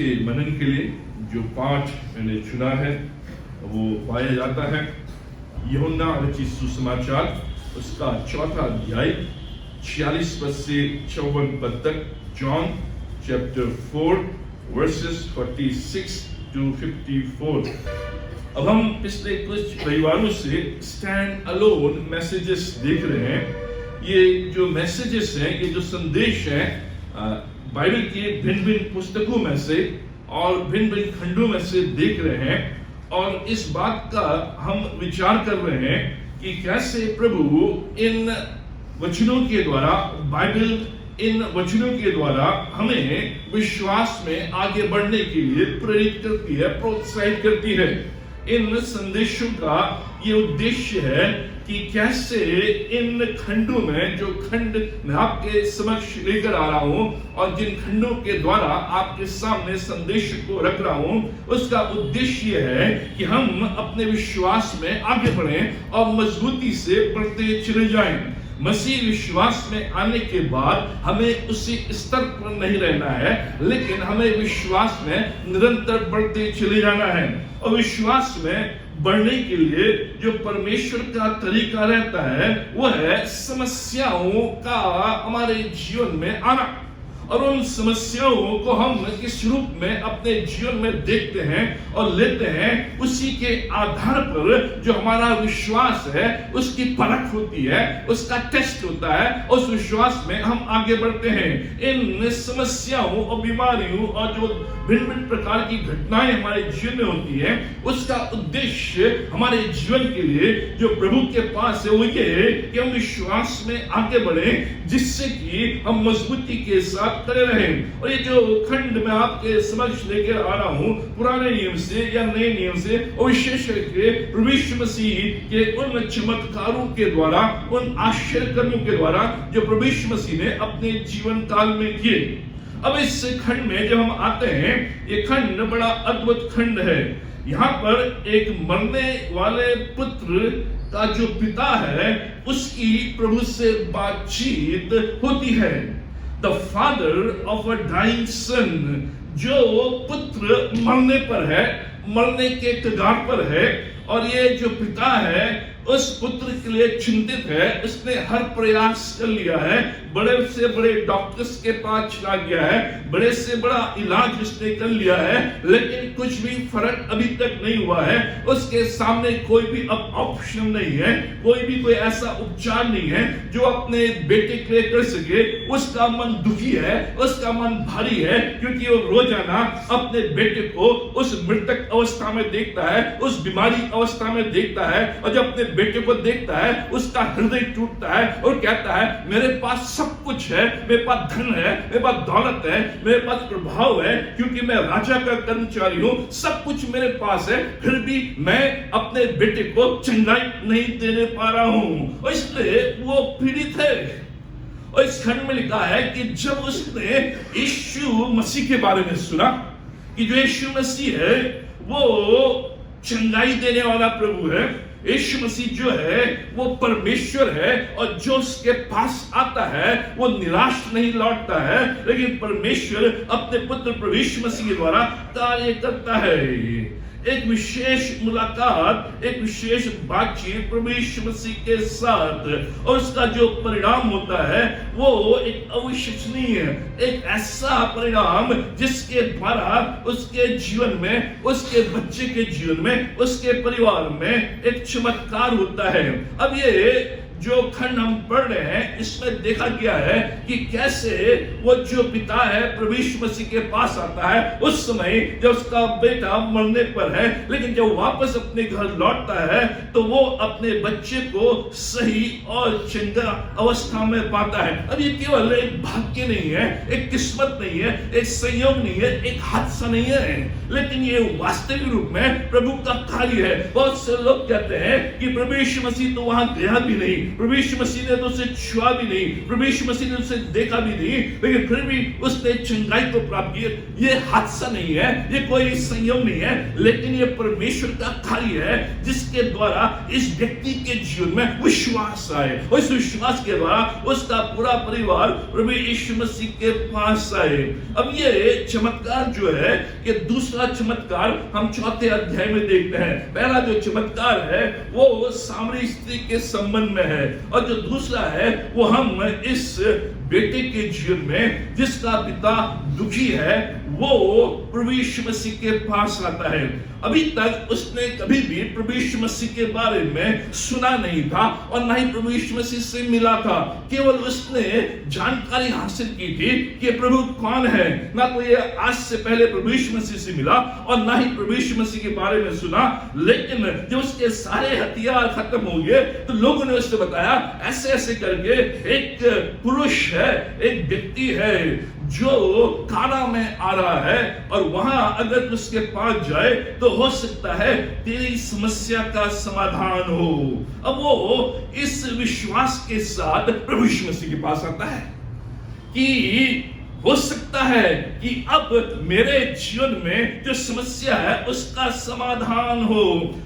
के मनन के लिए जो पाठ मैंने चुना है वो पाया जाता है यूहन्ना रचित सुसमाचार उसका 4 अध्याय 46 पद से 54 पद तक। John chapter 4 versus 46 to 54। अब हम पिछले कुछ रविवारों से स्टैंड अलोन मैसेजेस देख रहे हैं। ये जो मैसेजेस हैं, ये जो संदेश हैं बाइबल के भिन्न-भिन्न पुस्तकों में से और भिन्न-भिन्न खंडों में से देख रहे हैं और इस बात का हम विचार कर रहे हैं कि कैसे प्रभु इन वचनों के द्वारा, बाइबल इन वचनों के द्वारा हमें विश्वास में आगे बढ़ने के लिए प्रेरित करती है, प्रोत्साहित करती है। इन संदेशों का ये उद्देश्य है कि कैसे इन खंडों में, जो खंड मैं आपके समक्ष लेकर आ रहा हूं और जिन खंडों के द्वारा आपके सामने संदेश को रख रहा हूं, उसका उद्देश्य है कि हम अपने विश्वास में आगे बढ़ें और मजबूती से बढ़ते चले जाएं। मसीह विश्वास में आने के बाद हमें उसी स्तर पर नहीं रहना है, लेकिन हमें विश्वास में निरंतर बढ़ते चले जाना है। और विश्वास में बढ़ने के लिए जो परमेश्वर का तरीका रहता है वह है समस्याओं का हमारे जीवन में आना। और उन समस्याओं को हम किस रूप में अपने जीवन में देखते हैं और लेते हैं, उसी के आधार पर जो हमारा विश्वास है उसकी परख होती है, उसका टेस्ट होता है, उस विश्वास में हम आगे बढ़ते हैं। इन समस्याओं और बीमारियों और जो भिन्न भिन्न प्रकार की घटनाएं हमारे जीवन में होती है, उसका उद्देश्य हमारे जीवन के लिए जो प्रभु के पास है वो ये है कि हम विश्वास में आगे बढ़े, जिससे कि हम मजबूती के साथ करे रहें। और ये जो खंड मैं आपके समक्ष लेकर आ रहा हूं, पुराने नियम से या नए नियम से, और विशेष करके प्रभु यीशु मसीह के उन चमत्कारों के द्वारा, उन आश्चर्य कर्मों के द्वारा जो प्रभु यीशु मसीह ने अपने जीवन काल में किए। अब इस खंड में जब हम आते हैं, ये खंड बड़ा अद्भुत खंड है। यहाँ पर एक मरने वाले पुत्र का जो पिता है उसकी प्रभु से बातचीत होती है। The father of a dying son, जो पुत्र मरने पर है, मरने के कगार पर है, और ये जो पिता है उस पुत्र के लिए चिंतित है। उसने हर प्रयास कर लिया है, बड़े से बड़े डॉक्टर्स के पास चला गया है, बड़े से बड़ा इलाज उसने कर लिया है, लेकिन कुछ भी फर्क अभी तक नहीं हुआ है। उसके सामने कोई भी अब ऑप्शन नहीं है, कोई ऐसा उपचार नहीं है जो अपने बेटे के लिए कर सके। उसका मन दुखी है, उसका मन भारी है, क्योंकि वो रोजाना अपने बेटे को उस मृतक अवस्था में देखता है, उस बीमारी अवस्था में देखता है, और जब अपने बेटे को देखता है उसका हृदय टूटता है और कहता है मेरे पास सब कुछ है, मेरे पास धन है, मेरे पास दौलत है, मेरे पास प्रभाव है, क्योंकि मैं राजा का कर्मचारी हूं, सब कुछ मेरे पास है, फिर भी मैं अपने बेटे को चंगाई नहीं देने पा रहा हूं। और इसलिए वो पीड़ित है। और इस खंड में लिखा है कि जब उसने यीशु मसीह के बारे में सुना कि जो यीशु मसीह है वो चंगाई देने वाला प्रभु है, यीशु मसीह जो है वो परमेश्वर है, और जो उसके पास आता है वो निराश नहीं लौटता है, लेकिन परमेश्वर अपने पुत्र प्रभु यीशु मसीह के द्वारा कार्य करता है। एक विशेष मुलाकात, एक विशेष बातचीत प्रभु यीशु मसीह के साथ, और उसका जो परिणाम होता है वो एक अविश्वसनीय, एक ऐसा परिणाम जिसके द्वारा उसके जीवन में, उसके बच्चे के जीवन में, उसके परिवार में एक चमत्कार होता है। अब ये जो खंड हम पढ़ रहे हैं इसमें देखा गया है कि कैसे वो जो पिता है प्रभु यीशु मसीह के पास आता है उस समय जब उसका बेटा मरने पर है, लेकिन जब वापस अपने घर लौटता है तो वो अपने बच्चे को सही और चंगा अवस्था में पाता है। अब ये केवल एक भाग्य नहीं है, एक किस्मत नहीं है, एक संयोग नहीं है, एक हादसा नहीं है, लेकिन ये वास्तविक रूप में प्रभु का कार्य है। बहुत से लोग कहते हैं कि प्रभु यीशु मसीह तो वहां गया भी नहीं, प्रभु यीशु मसीह ने तो उसे छुआ भी नहीं, प्रभु यीशु मसीह ने उसे देखा भी नहीं, लेकिन फिर भी उसने चंगाई को प्राप्त की। ये हादसा नहीं है, ये कोई संयोग नहीं है, लेकिन ये परमेश्वर का कार्य है जिसके द्वारा इस व्यक्ति के जीवन में विश्वास आए और इस विश्वास के द्वारा उसका पूरा परिवार प्रभु यीशु मसीह के पास आए। अब ये चमत्कार जो है, ये दूसरा चमत्कार हम चौथे अध्याय में देखते हैं। पहला जो चमत्कार है वो सामरी स्त्री के संबंध में है, और जो दूसरा है वो हम इस बेटे के जीवन में जिसका पिता दुखी है वो प्रभु यीशु मसीह के पास आता है। अभी तक उसने कभी भी प्रभु यीशु मसीह के बारे में सुना नहीं था और ना ही प्रभु यीशु मसीह से मिला था। केवल उसने जानकारी हासिल की थी कि प्रभु कौन है, ना तो ये आज से पहले प्रभु यीशु मसीह से मिला और ना ही प्रभु यीशु मसीह के बारे में सुना। लेकिन जब उसके सारे हथियार खत्म हो गए तो लोगों ने उससे बताया ऐसे ऐसे करके एक पुरुष है, एक व्यक्ति है जो काना में आ रहा है, और वहां अगर उसके पास जाए तो हो सकता है तेरी समस्या का समाधान हो। अब वो इस विश्वास के साथ प्रभु यीशु मसीह के पास आता है कि हो सकता है कि अब मेरे जीवन में जो समस्या है उसका समाधान हो।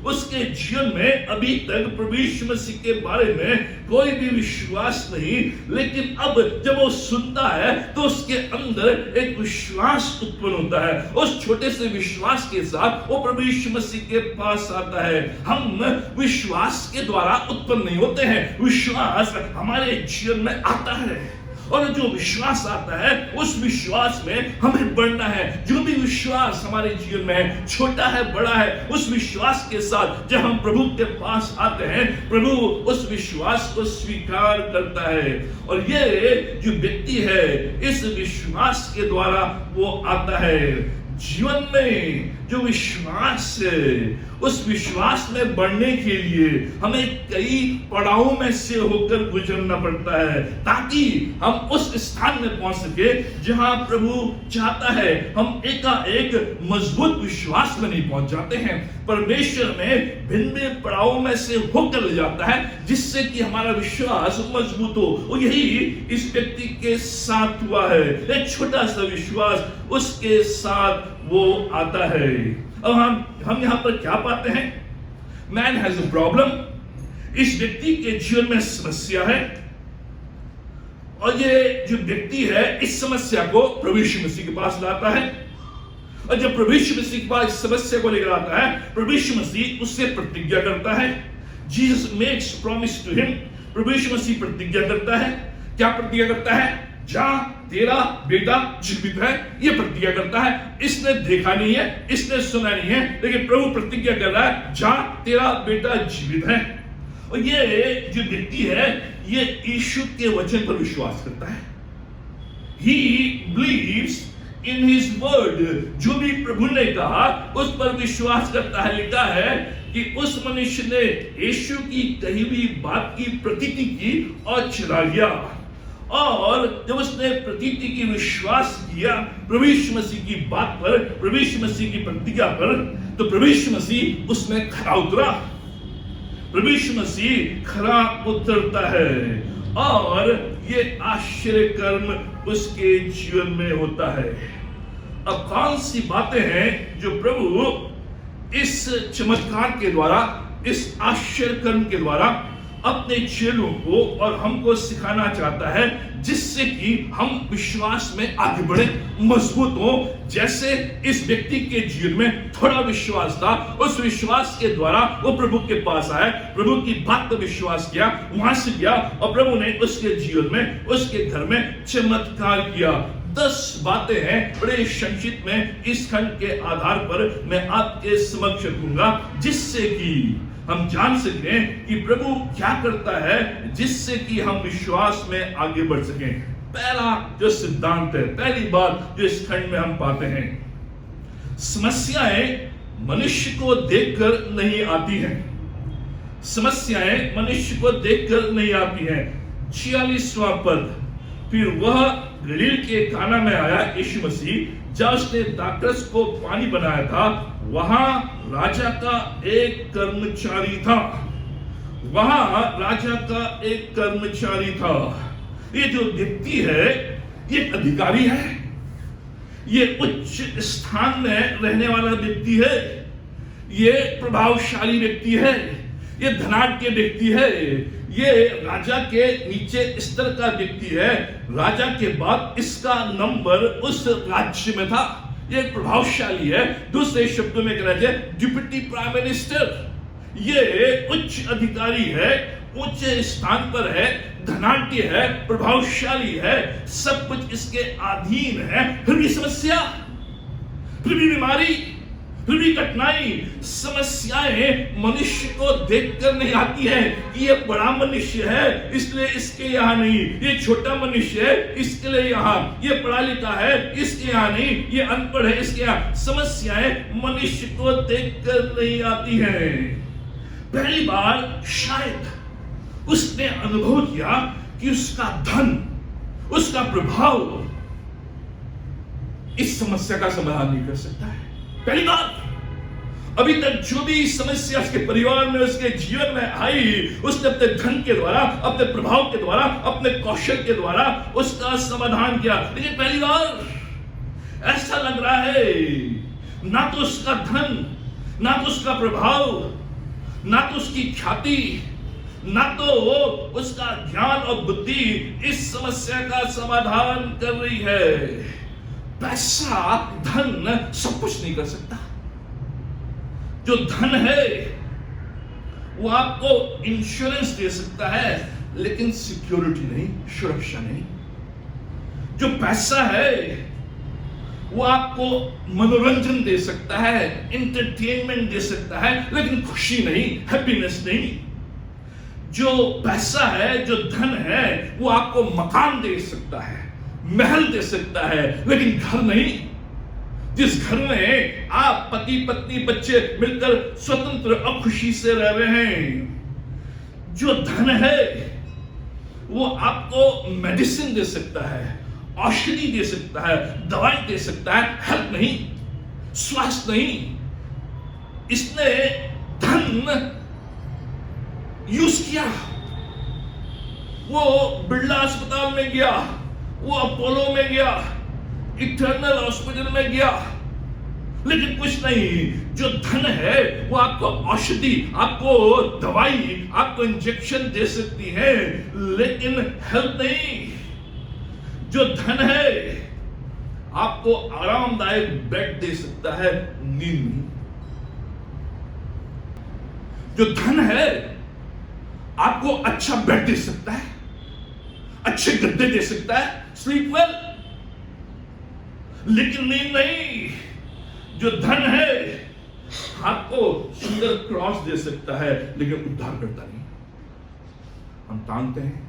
उसके जीवन में अभी तक प्रभु यीशु मसीह के बारे में कोई भी विश्वास नहीं, लेकिन अब जब वो सुनता है तो उसके अंदर एक विश्वास उत्पन्न होता है। उस छोटे से विश्वास के साथ वो प्रभु यीशु मसीह के पास आता है। हम विश्वास के द्वारा उत्पन्न नहीं होते हैं, विश्वास हमारे जीवन में आता है, और जो विश्वास आता है उस विश्वास में हमें बढ़ना है। जो भी विश्वास हमारे जीवन में है, छोटा है बड़ा है, उस विश्वास के साथ जब हम प्रभु के पास आते हैं, प्रभु उस विश्वास को स्वीकार करता है। और ये जो व्यक्ति है इस विश्वास के द्वारा वो आता है। जीवन में जो विश्वास है उस विश्वास में बढ़ने के लिए हमें कई पड़ावों में से होकर गुजरना पड़ता है ताकि हम उस स्थान में पहुंच सके जहां प्रभु चाहता है। हम एकाएक मजबूत विश्वास में नहीं पहुंच जाते हैं, परमेश्वर में भिन्न भिन्न पड़ावों में से होकर ले जाता है जिससे कि हमारा विश्वास मजबूत हो। और यही इस व्यक्ति के साथ हुआ है, एक छोटा सा विश्वास उसके साथ वो आता है। अब हम यहां पर क्या पाते हैं? मैन हैज अ प्रॉब्लम, इस व्यक्ति के जीवन में समस्या है, और ये जो व्यक्ति है इस समस्या को प्रभु यीशु मसीह के पास लाता है। और जब प्रभु यीशु मसीह के पास इस समस्या को लेकर आता है, प्रभु यीशु मसीह उससे प्रतिज्ञा करता है। Jesus makes promise to him. प्रभु यीशु मसीह प्रतिज्ञा करता है। क्या प्रतिज्ञा करता है? जा, तेरा बेटा जीवित है। ये प्रतिज्ञा करता है। इसने देखा नहीं है, इसने सुना नहीं है, लेकिन प्रभु प्रतिज्ञा कर रहा है, जा, तेरा बेटा जीवित है। और ये जो व्यक्ति है ये यीशु के वचन पर विश्वास करता है। He believes in his word। जो भी प्रभु ने कहा उस पर विश्वास करता है। लिखा है कि उस मनुष्य ने यीशु की कही हुई बात की प्रतीति की और चला गया। और जब उसने प्रतीति की विश्वास किया प्रभु यीशु मसीह की बात पर, प्रभु यीशु मसीह की प्रतिज्ञा पर, तो प्रभु यीशु मसीह उसमें खरा उतरा। प्रभु यीशु मसीह खरा उतरता है और ये आश्चर्य कर्म उसके जीवन में होता है। अब कौन सी बातें हैं जो प्रभु इस चमत्कार के द्वारा, इस आश्चर्य कर्म के द्वारा अपने चेलों को और हमको सिखाना चाहता है, जिससे कि हम विश्वास में आगे बढ़े, मजबूत हो। जैसे इस व्यक्ति के जीवन में थोड़ा विश्वास था, उस विश्वास के द्वारा वो प्रभु के पास आया, प्रभु की बात पर विश्वास किया, वहां से गया और प्रभु ने उसके जीवन में, उसके घर में चमत्कार किया। 10 बातें हैं बड़े संक्षिप्त में इस खंड के आधार पर मैं आपके समक्ष रखूंगा, जिससे कि हम जान सकें कि प्रभु क्या करता है, जिससे कि हम विश्वास में आगे बढ़ सकें। पहला जो सिद्धांत है, पहली बात जो इस खंड में हम पाते हैं, समस्याएं मनुष्य को देखकर नहीं आती हैं। समस्याएं मनुष्य को देखकर नहीं आती हैं। 46वां पद, फिर वह गलील के काना में आया यीशु मसीह, जब उसने दाखरस को पानी बनाया था, वहां राजा का एक कर्मचारी था। वहां राजा का एक कर्मचारी था। ये जो व्यक्ति है ये एक अधिकारी है, ये उच्च स्थान में रहने वाला व्यक्ति है, ये प्रभावशाली व्यक्ति है, ये धनाढ्य व्यक्ति है, ये राजा के नीचे स्तर का व्यक्ति है। राजा के बाद इसका नंबर उस राज्य में था। ये प्रभावशाली है। दूसरे शब्दों में कहा जाए डिप्टी प्राइम मिनिस्टर। ये उच्च अधिकारी है, उच्च स्थान पर है, धनाढ्य है, प्रभावशाली है, सब कुछ इसके अधीन है। फिर भी समस्या, फिर भी बीमारी, फिर भी कठिनाई। समस्याएं मनुष्य को देखकर नहीं आती है कि ये बड़ा मनुष्य है इसलिए इसके यहाँ नहीं, ये छोटा मनुष्य है इसके लिए यहाँ, ये पढ़ा लिखा है इसके यहाँ नहीं, ये अनपढ़ है इसके यहाँ। समस्याएं मनुष्य को देखकर नहीं आती है। पहली बार शायद उसने अनुभव किया कि उसका धन, उसका प्रभाव इस समस्या का समाधान नहीं कर सकता है। पहली बात, अभी तक जो भी समस्या उसके परिवार में, उसके जीवन में आई, उसने अपने धन के द्वारा, अपने प्रभाव के द्वारा, अपने कौशल के द्वारा उसका समाधान किया। लेकिन पहली बार ऐसा लग रहा है ना तो उसका धन, ना तो उसका प्रभाव, ना तो उसकी ख्याति, ना तो उसका ज्ञान और बुद्धि इस समस्या का समाधान कर रही है। पैसा, धन सब कुछ नहीं कर सकता। जो धन है वो आपको इंश्योरेंस दे सकता है लेकिन सिक्योरिटी नहीं, सुरक्षा नहीं। जो पैसा है वो आपको मनोरंजन दे सकता है, एंटरटेनमेंट दे सकता है, लेकिन खुशी नहीं, हैप्पीनेस नहीं। जो पैसा है, जो धन है, वो आपको मकान दे सकता है, महल दे सकता है, लेकिन घर नहीं। जिस घर में आप पति पत्नी बच्चे मिलकर स्वतंत्र और खुशी से रह रहे हैं। जो धन है वो आपको मेडिसिन दे सकता है, औषधि दे सकता है, दवाई दे सकता है, हेल्थ नहीं, स्वास्थ्य नहीं। इसने धन यूज किया। वो बिरला अस्पताल में गया, वो अपोलो में गया, इटर्नल हॉस्पिटल में गया, लेकिन कुछ नहीं। जो धन है वो आपको औषधि, आपको दवाई, आपको इंजेक्शन दे सकती है, लेकिन हेल्थ नहीं। जो धन है आपको आरामदायक बेड दे सकता है, नींद नहीं। जो धन है आपको अच्छा बेड दे सकता है, अच्छे गद्दे दे सकता है, स्लीप वेल, लेकिन नींद नहीं। जो धन है आपको सुंदर क्रॉस दे सकता है, लेकिन उद्धार करता नहीं। हम जानते हैं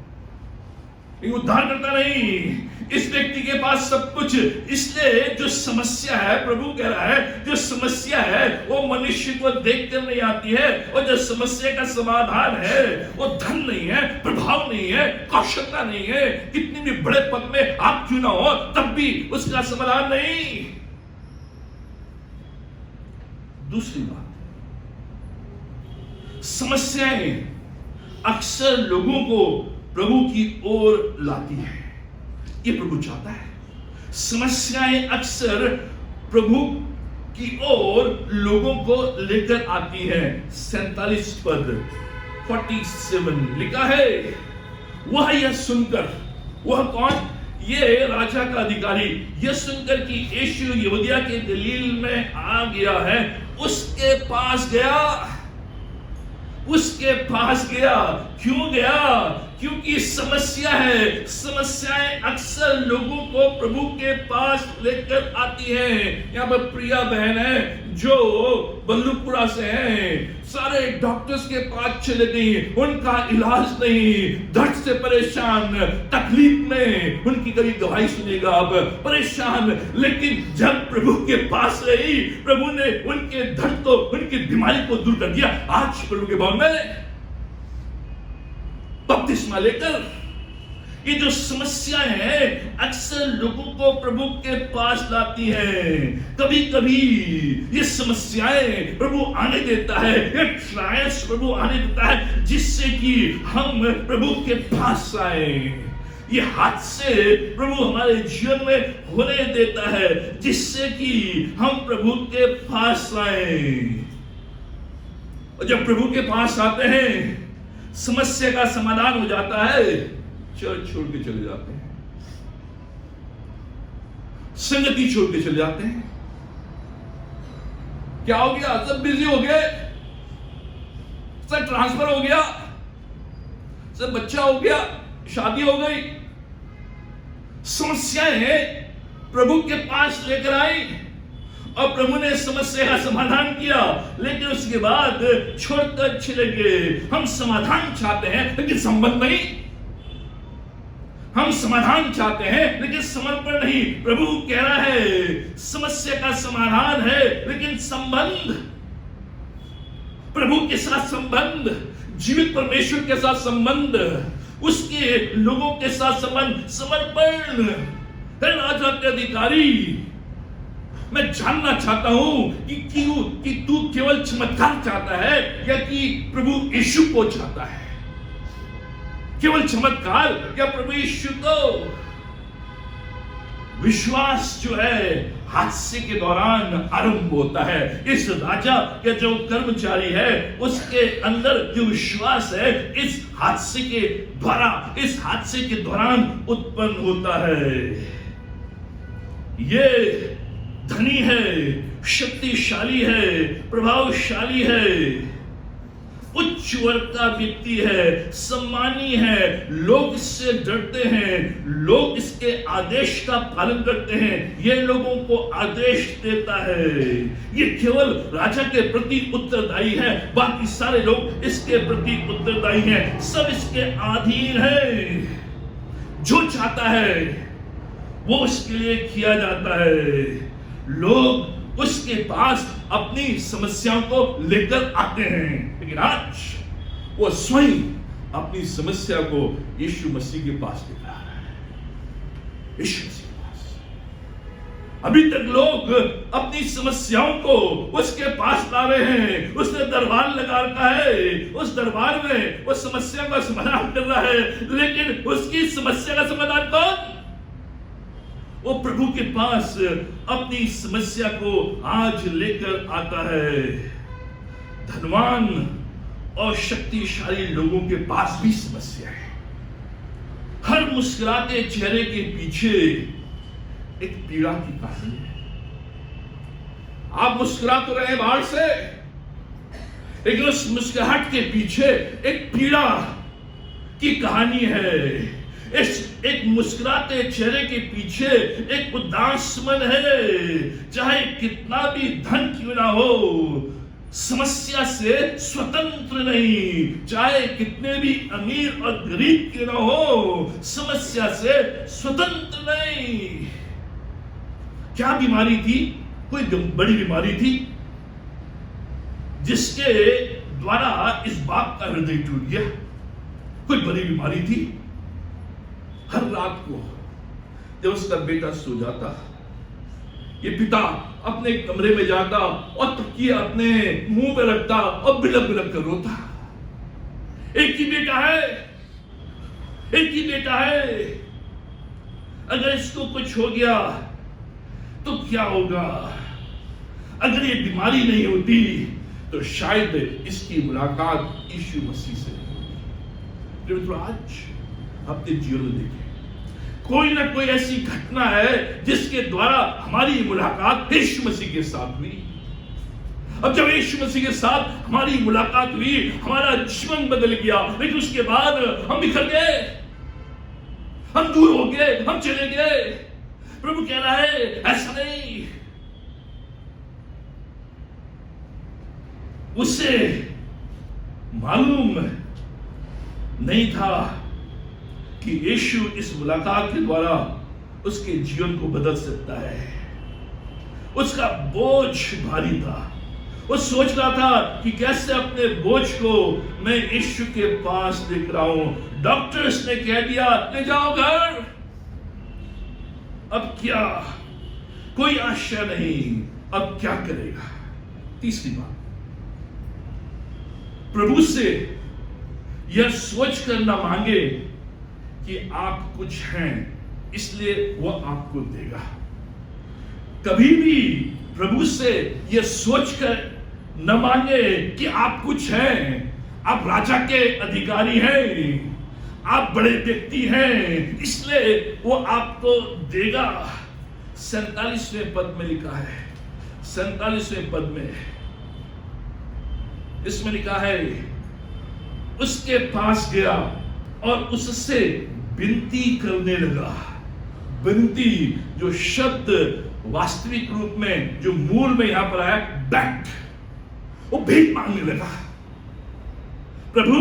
ये उद्धार करता नहीं। इस व्यक्ति के पास सब कुछ, इसलिए जो समस्या है, प्रभु कह रहा है, जो समस्या है वो मनुष्य को देखकर नहीं आती है, और जो समस्या का समाधान है वो धन नहीं है, प्रभाव नहीं है, कौशलता नहीं है। कितनी भी बड़े पद में आप क्यों ना हो, तब भी उसका समाधान नहीं। दूसरी बात, समस्याएं अक्सर लोगों को प्रभु की ओर लाती है। ये प्रभु चाहता है। समस्याएं अक्सर प्रभु की ओर लोगों को लेकर आती है। 47 पद 47 लिखा है, वह यह सुनकर, वह कौन? ये राजा का अधिकारी, यह सुनकर कि यीशु यहूदिया के गलील में आ गया है, उसके पास गया। उसके पास गया। क्यों गया? क्योंकि समस्या है। समस्याएं अक्सर लोगों को प्रभु के पास लेकर आती हैं। यहाँ पर प्रिया बहन है जो बल्लूपुरा से हैं, सारे डॉक्टर्स के पास चले गई, उनका इलाज नहीं, दर्द से परेशान, तकलीफ में, उनकी कभी दवाई सुनेगा अब, परेशान। लेकिन जब प्रभु के पास गई, प्रभु ने उनके दर्द को, उनकी बीमारी को दूर कर दिया। आज प्रभु के भवन में बपतिस्मा लेकर ये जो समस्याएं हैं अक्सर लोगों को प्रभु के पास लाती हैं। कभी कभी ये समस्याएं प्रभु आने देता है, ये ट्रायल्स प्रभु आने देता है जिससे कि हम प्रभु के पास आए। ये हादसे प्रभु हमारे जीवन में होने देता है जिससे कि हम प्रभु के पास आए। और जब प्रभु के पास आते हैं समस्या का समाधान हो जाता है, चर्च छोड़ के चले जाते हैं, संगति छोड़ के चले जाते हैं। क्या हो गया? सब बिजी हो गए, सब ट्रांसफर हो गया, सब बच्चा हो गया, शादी हो गई। समस्याएं प्रभु के पास लेकर आई और प्रभु ने समस्या का समाधान किया, लेकिन उसके बाद छोड़कर चले गए। हम समाधान चाहते हैं लेकिन संबंध नहीं, हम समाधान चाहते हैं लेकिन समर्पण नहीं। प्रभु कह रहा है समस्या का समाधान है लेकिन संबंध, प्रभु के साथ संबंध, जीवित परमेश्वर के साथ संबंध, उसके लोगों के साथ संबंध, समर्पण। राजा के अधिकारी, मैं जानना चाहता हूं कि तू केवल चमत्कार चाहता है या कि प्रभु यीशु को चाहता है? केवल चमत्कार या प्रभु यीशु को? विश्वास जो है हादसे के दौरान आरंभ होता है। इस राजा के जो कर्मचारी है उसके अंदर जो विश्वास है इस हादसे के द्वारा, इस हादसे के दौरान उत्पन्न होता है। ये धनी है, शक्तिशाली है, प्रभावशाली है, उच्च वर्ग का व्यक्ति है, सम्मानी है, लोग इससे डरते हैं, लोग इसके आदेश का पालन करते हैं, ये लोगों को आदेश देता है। ये केवल राजा के प्रति उत्तरदायी है, बाकी सारे लोग इसके प्रति उत्तरदायी हैं, सब इसके अधीन है। जो चाहता है वो उसके लिए किया जाता है। लोग उसके पास अपनी समस्याओं को लेकर आते हैं, लेकिन आज वो स्वयं अपनी समस्या को यीशु मसीह के पास ले रहा है। यीशु मसीह के पास अभी तक लोग अपनी समस्याओं को उसके पास ला रहे हैं। उसने दरबार लगा रखा है, उस दरबार में वो समस्या का समाधान कर रहा है, लेकिन उसकी समस्या का समाधान कौन? वो प्रभु के पास अपनी समस्या को आज लेकर आता है। धनवान और शक्तिशाली लोगों के पास भी समस्या है। हर मुस्कुराते चेहरे के पीछे एक पीड़ा की कहानी है। आप मुस्कुरा तो रहे बाहर से, लेकिन उस मुस्कुराहट के पीछे एक पीड़ा की कहानी है। एक मुस्कुराते चेहरे के पीछे एक उदास मन है। चाहे कितना भी धन क्यों ना हो, समस्या से स्वतंत्र नहीं। चाहे कितने भी अमीर और गरीब क्यों ना हो, समस्या से स्वतंत्र नहीं। क्या बीमारी थी? कोई बड़ी बीमारी थी जिसके द्वारा इस बाप का हृदय टूट गया। कोई बड़ी बीमारी थी। हर रात को जब उसका बेटा सो जाता, ये पिता अपने कमरे में जाता और तकिया अपने मुंह पे रखता और बिलक बिलक कर रोता। एक ही बेटा है, एक ही बेटा है। अगर इसको कुछ हो गया तो क्या होगा? अगर ये बीमारी नहीं होती तो शायद इसकी मुलाकात यीशु मसीह से नहीं होती। आज अपने जीवन में देखें, कोई ना कोई ऐसी घटना है जिसके द्वारा हमारी मुलाकात यीशु मसीह के साथ हुई। अब जब यीशु मसीह के साथ हमारी मुलाकात हुई, हमारा जीवन बदल गया, लेकिन उसके बाद हम बिखर गए, हम दूर हो गए, हम चले गए। प्रभु कह रहा है ऐसा नहीं। उसे मालूम नहीं था कि यीशु इस मुलाकात के द्वारा उसके जीवन को बदल सकता है। उसका बोझ भारी था, वो सोच रहा था कि कैसे अपने बोझ को मैं यीशु के पास लेकर आऊं। डॉक्टर्स ने कह दिया ले जाओ घर, अब क्या, कोई आशा नहीं, अब क्या करेगा। तीसरी बात, प्रभु से यह सोच कर ना मांगे कि आप कुछ हैं इसलिए वो आपको देगा। कभी भी प्रभु से यह सोचकर न मांगे कि आप कुछ हैं, आप राजा के अधिकारी हैं, आप बड़े व्यक्ति हैं इसलिए वो आपको देगा। 47वें पद में लिखा है, 47वें पद में इसमें लिखा है, उसके पास गया और उससे विनती करने लगा। विनती जो शब्द वास्तविक रूप में जो मूल में यहां पर आया बैक, वो भीख मांगने लगा। प्रभु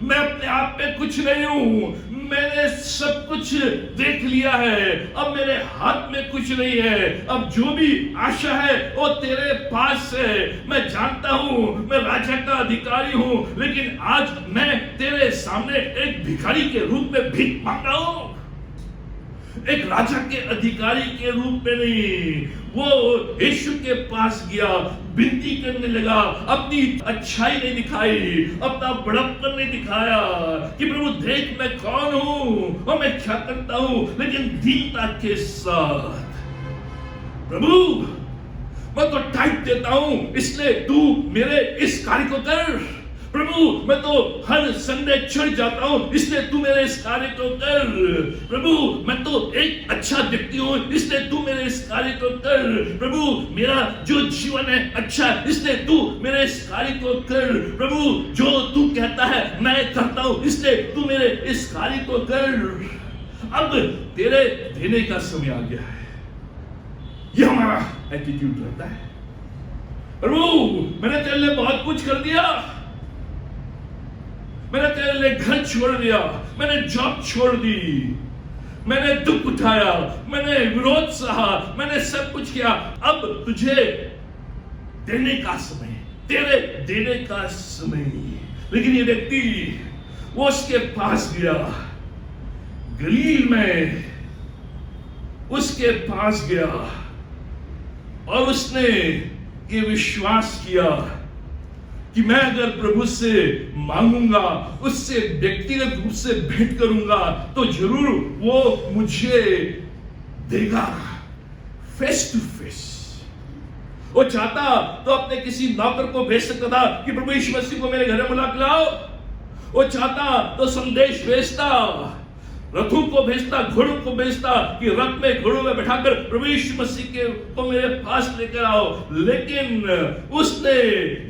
मैं अपने आप में कुछ नहीं हूं, मैंने सब कुछ देख लिया है, अब मेरे हाथ में कुछ नहीं है, अब जो भी आशा है वो तेरे पास है। मैं जानता हूं मैं राजा का अधिकारी हूं, लेकिन आज मैं तेरे सामने एक भिखारी के रूप में भीख मांग रहा हूं, एक राजा के अधिकारी के रूप में नहीं। वो यीशु के पास गया, विनती करने लगा, अपनी अच्छाई नहीं दिखाई, अपना बड़प्पन नहीं दिखाया कि प्रभु देख मैं कौन हूं और मैं क्या करता हूं, लेकिन दीनता के साथ, प्रभु मैं तो टाइट देता हूं इसलिए तू मेरे इस कार्य को कर। प्रभु मैं तो हर संडे चढ़ जाता हूं इसलिए तू मेरे इस कार्य को कर। प्रभु मैं तो एक अच्छा व्यक्ति हूं इसलिए तू मेरे इस कार्य को कर। प्रभु मेरा जो जीवन है अच्छा इसलिए तू मेरे इस कार्य को कर। प्रभु जो तू कहता है मैं करता हूं इसलिए तू मेरे इस कार्य को कर। अब तेरे देने का समय आ गया है। यह हमारा एटीट्यूड रहता है। प्रभु मैंने तेरे लिए बहुत कुछ कर दिया, मैंने तेरे लिए घर छोड़ दिया, मैंने जॉब छोड़ दी, मैंने दुख उठाया, मैंने विरोध सहा, मैंने सब कुछ किया, अब तुझे देने का समय, तेरे देने का समय। लेकिन ये व्यक्ति वो उसके पास गया, गलील में उसके पास गया और उसने ये विश्वास किया कि मैं अगर प्रभु से मांगूंगा, उससे व्यक्तिगत रूप से भेंट करूंगा तो जरूर वो मुझे देगा फेस टू फेस। वो चाहता तो अपने किसी नौकर को भेज सकता था कि प्रभु यीशु मसीह को मेरे घर में बुला के लाओ। वो चाहता तो संदेश भेजता, रथों को भेजता, घोड़ों को भेजता कि रथ में घोड़ों में बैठाकर प्रभु यीशु मसीह के को मेरे पास लेकर आओ। लेकिन उसने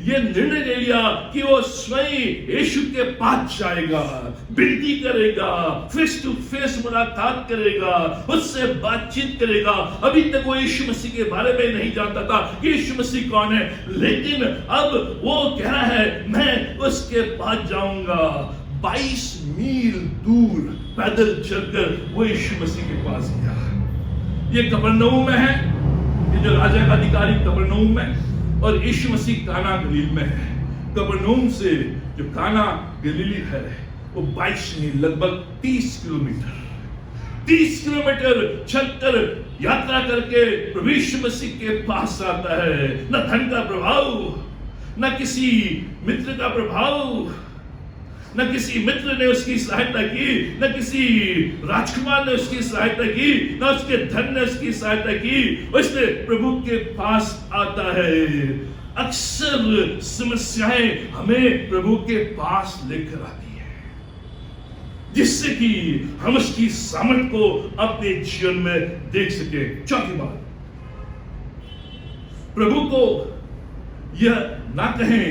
ये निर्णय ले लिया कि वो स्वयं यीशु के पास जाएगा, विनती करेगा, फेस टू फेस मुलाकात करेगा, उससे बातचीत करेगा। अभी तक वो यीशु मसीह के बारे में नहीं जानता था कि यीशु मसीह कौन है, लेकिन अब वो कह रहा है मैं उसके पास जाऊंगा। 22 मील दूर पैदल चलकर वो यीशु मसीह के पास गया। ये कफरनहूम में है, ये जो राजा का अधिकारी कफरनहूम में, और यीशु मसीह काना गलील में है। कफरनहूम से जो काना गलीली है वो 22 मील, लगभग 30 किलोमीटर, 30 किलोमीटर चलकर यात्रा करके प्रभु यीशु मसीह के पास आता है। न धन का प्रभाव, न किसी मित्र का प्रभाव, न किसी मित्र ने उसकी सहायता की, न किसी राजकुमार ने उसकी सहायता की, न उसके धन ने उसकी सहायता की। उसने प्रभु के पास आता है। अक्सर समस्याएं हमें प्रभु के पास लेकर आती है जिससे कि हम उसकी सामर्थ को अपने जीवन में देख सके। चौथी बात, प्रभु को यह ना कहें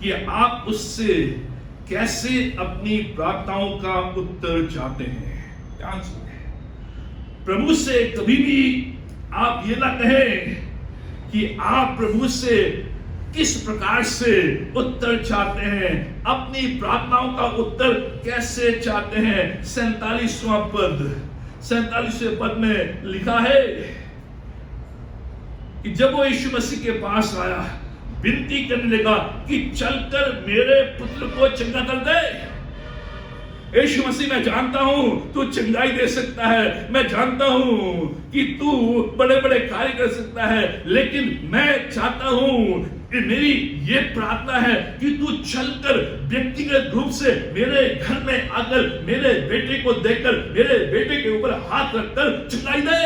कि आप उससे कैसे अपनी प्रार्थनाओं का उत्तर चाहते हैं। ध्यान सुनिए, प्रभु से कभी भी आप ये ना कहें कि आप प्रभु से किस प्रकार से उत्तर चाहते हैं, अपनी प्रार्थनाओं का उत्तर कैसे चाहते हैं। 47वां पद, 47वें पद में लिखा है कि जब वो यीशु मसीह के पास आया, विनती करने लगा कि चलकर मेरे पुत्र को चंगा कर दे। यीशु मसीह, मैं जानता हूं तू चंगाई दे सकता है, मैं जानता हूं कि तू बड़े बड़े कार्य कर सकता है, लेकिन मैं चाहता हूं कि मेरी ये प्रार्थना है कि तू चलकर व्यक्तिगत रूप से मेरे घर में आकर मेरे बेटे को देखकर मेरे बेटे के ऊपर हाथ रखकर चंगाई दे।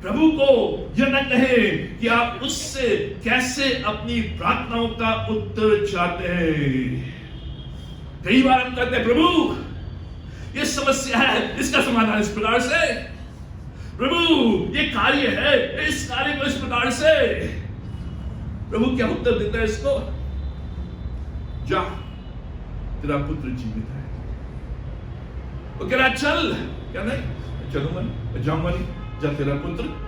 प्रभु को यह न कहे कि आप उससे कैसे अपनी प्रार्थनाओं का उत्तर चाहते हैं। कई बार हम कहते हैं, प्रभु ये समस्या है, इसका समाधान इस प्रकार से, प्रभु ये कार्य है, इस कार्य को इस प्रकार से। प्रभु क्या उत्तर देता है इसको? जा, तेरा पुत्र जीवित है। वो कह रहा चल, क्या नहीं चलूंगा नहीं, जाऊंगा नहीं, जा तेरा पुत्र जीवित है।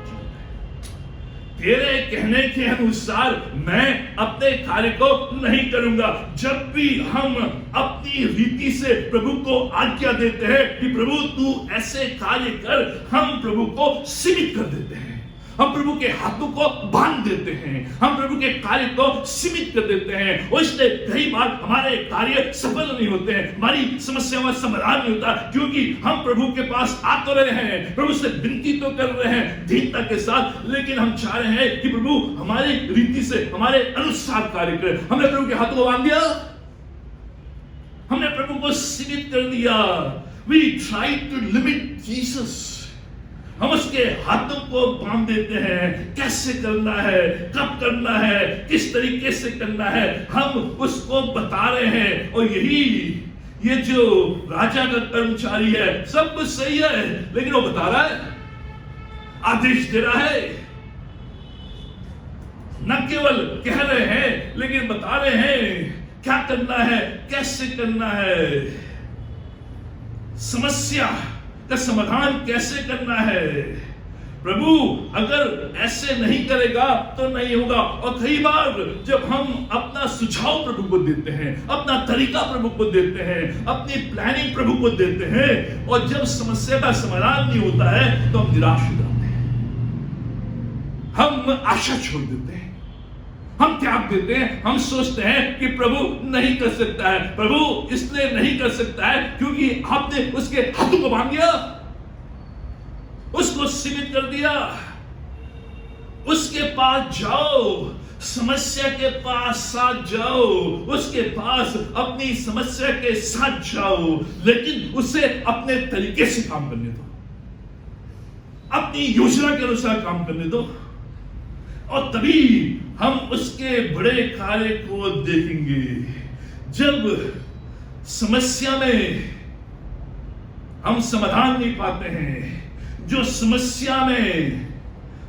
तेरे कहने के अनुसार मैं अपने कार्य को नहीं करूंगा। जब भी हम अपनी रीति से प्रभु को आज्ञा देते हैं कि प्रभु तू ऐसे कार्य कर, हम प्रभु को सीमित कर देते हैं, हम प्रभु के हाथों को बांध देते हैं, हम प्रभु के कार्य को सीमित कर देते हैं। और इसलिए कई बार हमारे कार्य सफल नहीं होते हैं, हमारी समस्याओं का समाधान नहीं होता, क्योंकि हम प्रभु के पास आ तो रहे हैं, प्रभु से विनती तो कर रहे हैं दीनता के साथ, लेकिन हम चाह रहे हैं कि प्रभु हमारी रीति से हमारे अनुसार कार्य करे। हमने प्रभु के हाथों को बांध दिया, हमने प्रभु को सीमित कर दिया। We try to limit Jesus. हम उसके हाथों को बांध देते हैं, कैसे करना है, कब करना है, किस तरीके से करना है, हम उसको बता रहे हैं। और यही ये जो राजा का कर्मचारी है, सब कुछ सही है, लेकिन वो बता रहा है, आदेश दे रहा है, न केवल कह रहे हैं लेकिन बता रहे हैं क्या करना है, कैसे करना है, समस्या का समाधान कैसे करना है। प्रभु अगर ऐसे नहीं करेगा तो नहीं होगा। और कई बार जब हम अपना सुझाव प्रभु को देते हैं, अपना तरीका प्रभु को देते हैं, अपनी प्लानिंग प्रभु को देते हैं, और जब समस्या का समाधान नहीं होता है तो हम निराश हो जाते हैं, हम आशा छोड़ देते हैं, हम त्याग देते हैं। हम सोचते हैं कि प्रभु नहीं कर सकता है, प्रभु इसलिए नहीं कर सकता है क्योंकि आपने उसके हाथों को बांध दिया, उसको सीमित कर दिया। उसके पास जाओ, समस्या के पास साथ जाओ, उसके पास अपनी समस्या के साथ जाओ, लेकिन उसे अपने तरीके से काम करने दो, अपनी योजना के अनुसार काम करने दो, और तभी हम उसके बड़े कार्य को देखेंगे। जब समस्या में हम समाधान नहीं पाते हैं, जो समस्या में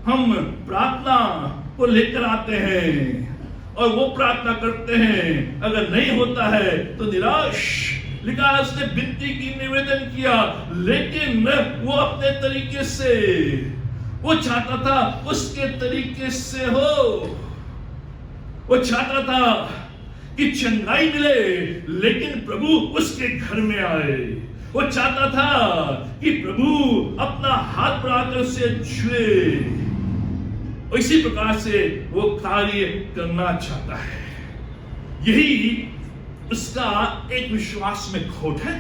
हम प्रार्थना को लेकर आते हैं और वो प्रार्थना करते हैं, अगर नहीं होता है तो निराश। लिखा उसने विनती की, निवेदन किया, लेकिन वो अपने तरीके से, वो चाहता था उसके तरीके से हो, वो चाहता था कि चंगाई मिले, लेकिन प्रभु उसके घर में आए। वो चाहता था कि प्रभु अपना हाथ बढ़ाकर उसे छुए, और इसी प्रकार से वो कार्य करना चाहता है। यही उसका एक विश्वास में खोट है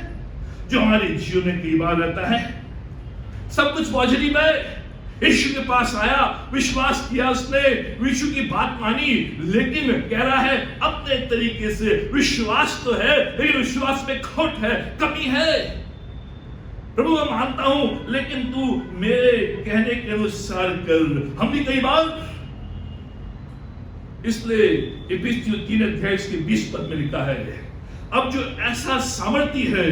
जो हमारे जीवन में कई बार रहता है। सब कुछ पॉजिटिव है, यीशु के पास आया, विश्वास किया उसने, यीशु की बात मानी, लेकिन कह रहा है अपने तरीके से। विश्वास तो है लेकिन विश्वास में खोट है, कमी है। प्रभु मैं मानता हूं, लेकिन तू मेरे कहने के अनुसार कर। हम भी कई बार, इसलिए इफिसियों 3 अध्याय के 20 पद में लिखा है, अब जो ऐसा सामर्थ्य है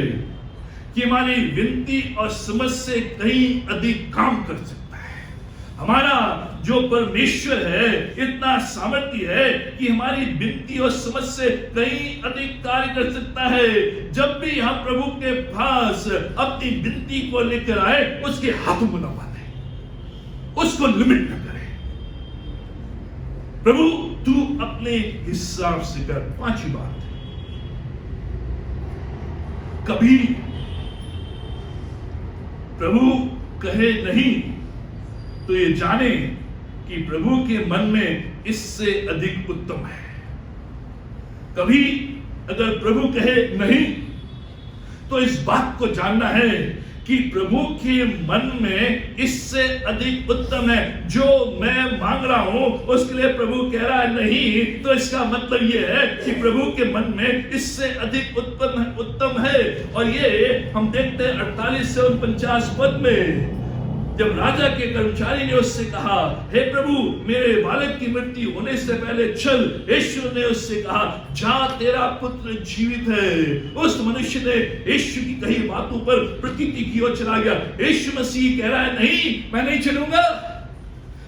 कि हमारी विनती और समझ से कहीं अधिक काम कर सकता है। हमारा जो परमेश्वर है इतना सामर्थ्य है कि हमारी विनती और समझ से कहीं अधिक कार्य कर सकता है। जब भी हम प्रभु के पास अपनी विनती को लेकर आए, उसके हाथों को न बांधे, उसको लिमिट न करे। प्रभु तू अपने हिसाब से कर। 5वीं बात, कभी प्रभु कहे नहीं तो ये जाने कि प्रभु के मन में इससे अधिक उत्तम है। कभी अगर प्रभु कहे नहीं, तो इस बात को जानना है कि प्रभु के मन में इससे अधिक उत्तम है। जो मैं मांग रहा हूं उसके लिए प्रभु कह रहा है नहीं, तो इसका मतलब यह है कि प्रभु के मन में इससे अधिक उत्तम है। और ये हम देखते हैं 48 से 49 पद में, जब राजा के कर्मचारी ने उससे कहा, हे प्रभु, मेरे बालक की मृत्यु होने से पहले चल। यीशु ने उससे कहा, जा, तेरा पुत्र जीवित है। उस मनुष्य ने यीशु की कही बातों पर प्रतीति की ओर चला गया। यीशु मसीह कह रहा है, नहीं, मैं नहीं चलूंगा,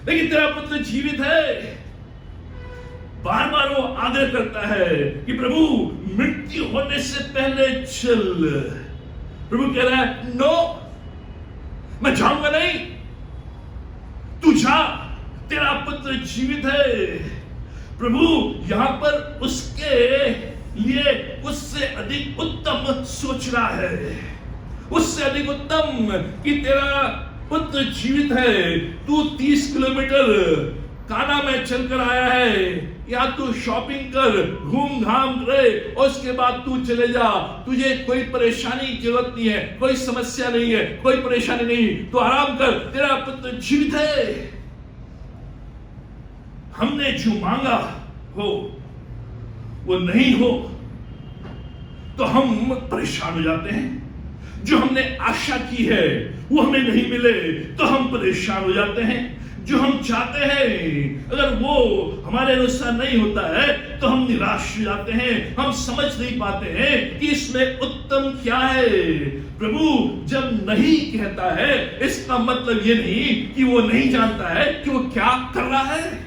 लेकिन तेरा पुत्र जीवित है। बार बार वो आग्रह करता है कि प्रभु, मृत्यु होने से पहले चल। प्रभु कह रहा है, नो, मैं जाऊंगा नहीं, तू जा, तेरा पुत्र जीवित है। प्रभु यहां पर उसके लिए उससे अधिक उत्तम सोच रहा है, उससे अधिक उत्तम कि तेरा पुत्र जीवित है। तू 30 किलोमीटर काना में चलकर आया है, या तू शॉपिंग कर, घूम घाम करे, और उसके बाद तू चले जा। तुझे कोई परेशानी की जरूरत नहीं है, कोई समस्या नहीं है, कोई परेशानी नहीं, तू आराम कर, तेरा पुत्र जीवित है। हमने जो मांगा हो वो नहीं हो तो हम परेशान हो जाते हैं। जो हमने आशा की है वो हमें नहीं मिले तो हम परेशान हो जाते हैं। जो हम चाहते हैं अगर वो हमारे अनुसार नहीं होता है तो हम निराश हो जाते हैं। हम समझ नहीं पाते हैं कि इसमें उत्तम क्या है। प्रभु जब नहीं कहता है इसका मतलब ये नहीं कि वो नहीं जानता है कि वो क्या कर रहा है।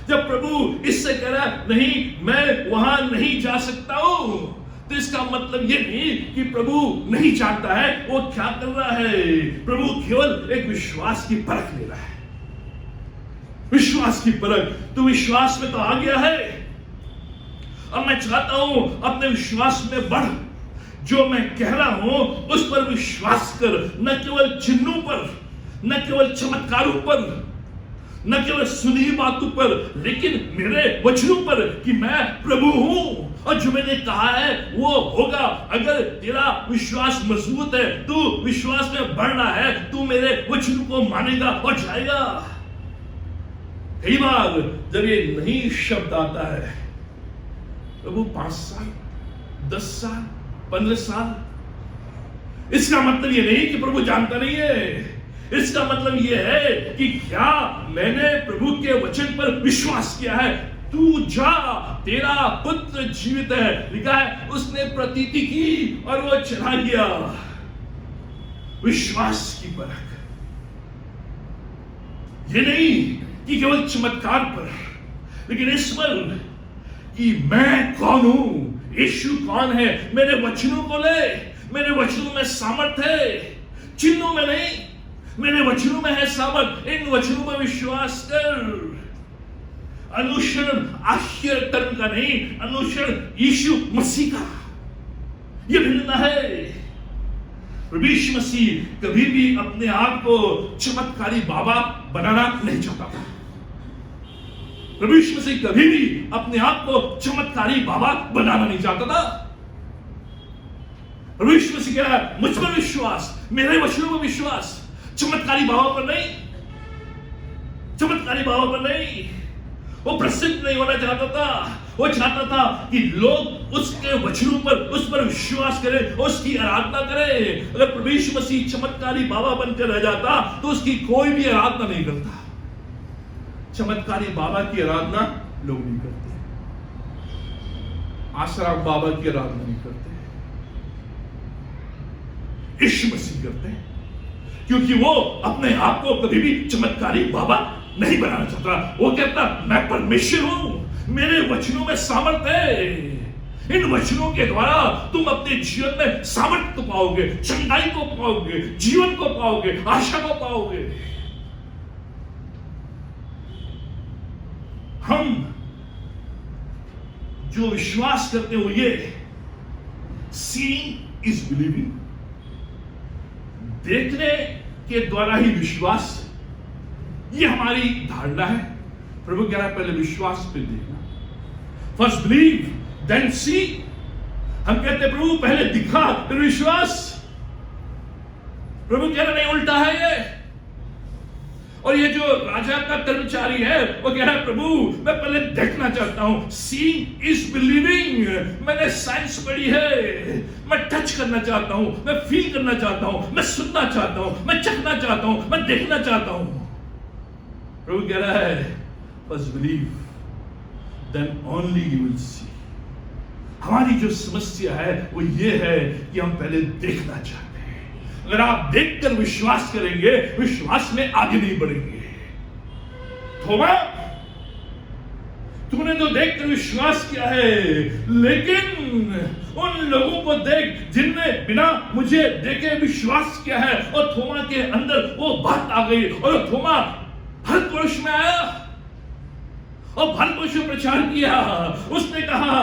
जब प्रभु इससे कह रहा है नहीं, मैं वहां नहीं जा सकता हूं, तो इसका मतलब ये नहीं कि प्रभु नहीं जानता है वो क्या कर रहा है। प्रभु केवल एक विश्वास की परख ले रहा है, विश्वास की परख। तो विश्वास में तो आ गया है, अब मैं चाहता हूं अपने विश्वास में बढ़। जो मैं कह रहा हूं उस पर विश्वास कर, न केवल चिन्हों पर, न केवल चमत्कारों पर, न केवल सुनी बातों पर, लेकिन मेरे वचनों पर कि मैं प्रभु हूं और जो मैंने कहा है वो होगा। अगर तेरा विश्वास मजबूत है, तू विश्वास में बढ़ रहा है, तू मेरे वचनों को मानेगा और जाएगा। कई बार जब ये नहीं शब्द आता है, प्रभु 5 साल, 10 साल, 15 साल, इसका मतलब ये नहीं कि प्रभु जानता नहीं है। इसका मतलब यह है कि क्या मैंने प्रभु के वचन पर विश्वास किया है। तू जा, तेरा पुत्र जीवित है, लिखा है। उसने प्रतीति की और वो चला गया। विश्वास की परख, ये नहीं कि केवल चमत्कार पर, लेकिन इस पर कि मैं कौन हूं, यीशु कौन है। मेरे वचनों को ले, मेरे वचनों में सामर्थ है, चिन्हों में नहीं, मेरे वचनों में है सामर्थ। इन वचनों में विश्वास कर। अनुसरण आश्चर्य कर्म का नहीं, अनुसरण यीशु मसीह का। यह भिन्नता है। प्रभु यीशु मसीह कभी भी अपने आप को चमत्कारी बाबा बनाना नहीं चाहता था। प्रभु यीशु मसीह कभी भी अपने आप को चमत्कारी बाबा बनाना नहीं चाहता था। प्रभु यीशु मसीह कह रहा है, मुझ पर विश्वास, मेरे वचनों पर विश्वास, चमत्कारी बाबा पर नहीं, चमत्कारी बाबा पर नहीं। वो प्रसिद्ध नहीं होना चाहता था। वो चाहता था कि लोग उसके वचनों पर, उस पर विश्वास करें, उसकी आराधना करें। अगर प्रभु यीशु मसीह चमत्कारी बाबा बनकर रह जाता तो उसकी कोई भी आराधना नहीं करता। चमत्कारी बाबा की आराधना लोग नहीं करते, आसाराम बाबा की आराधना नहीं करते, यीशु मसीह करते हैं, क्योंकि वो अपने आप को कभी भी चमत्कारी बाबा नहीं बनाना चाहता। वो कहता मैं परमेश्वर हूं, मेरे वचनों में सामर्थ है। इन वचनों के द्वारा तुम अपने जीवन में सामर्थ को पाओगे, चंगाई को पाओगे, जीवन को पाओगे, आशा को पाओगे। हम जो विश्वास करते हो, ये सीइंग इज बिलीविंग, देखने के द्वारा ही विश्वास, ये हमारी धारणा है। प्रभु कह रहा है पहले विश्वास पे देखना, फर्स्ट बिलीव देन सी। हम कहते हैं प्रभु पहले दिखा फिर विश्वास। प्रभु कह रहा नहीं, उल्टा है ये। और ये जो राजा का कर्मचारी है वो कह रहा है प्रभु मैं पहले देखना चाहता हूं, सीइंग इज बिलीविंग। मैंने साइंस पढ़ी है, मैं टच करना चाहता हूं, मैं फील करना चाहता हूं, मैं सुनना चाहता हूं, मैं चखना चाहता हूं, मैं देखना चाहता हूं। प्रभु कह रहा है first believe then only you will see. हमारी जो समस्या है वो ये है कि हम पहले देखना चाहते हैं। अगर आप देखकर विश्वास करेंगे, विश्वास में आगे नहीं बढ़ेंगे। थोमा, तूने तो देखकर विश्वास किया है, लेकिन उन लोगों को देख जिनने बिना मुझे देखे विश्वास किया है। और थोमा के अंदर वो बात आ गई और थोमा भारतवर्ष में आया और भारतवर्ष में प्रचार किया। उसने कहा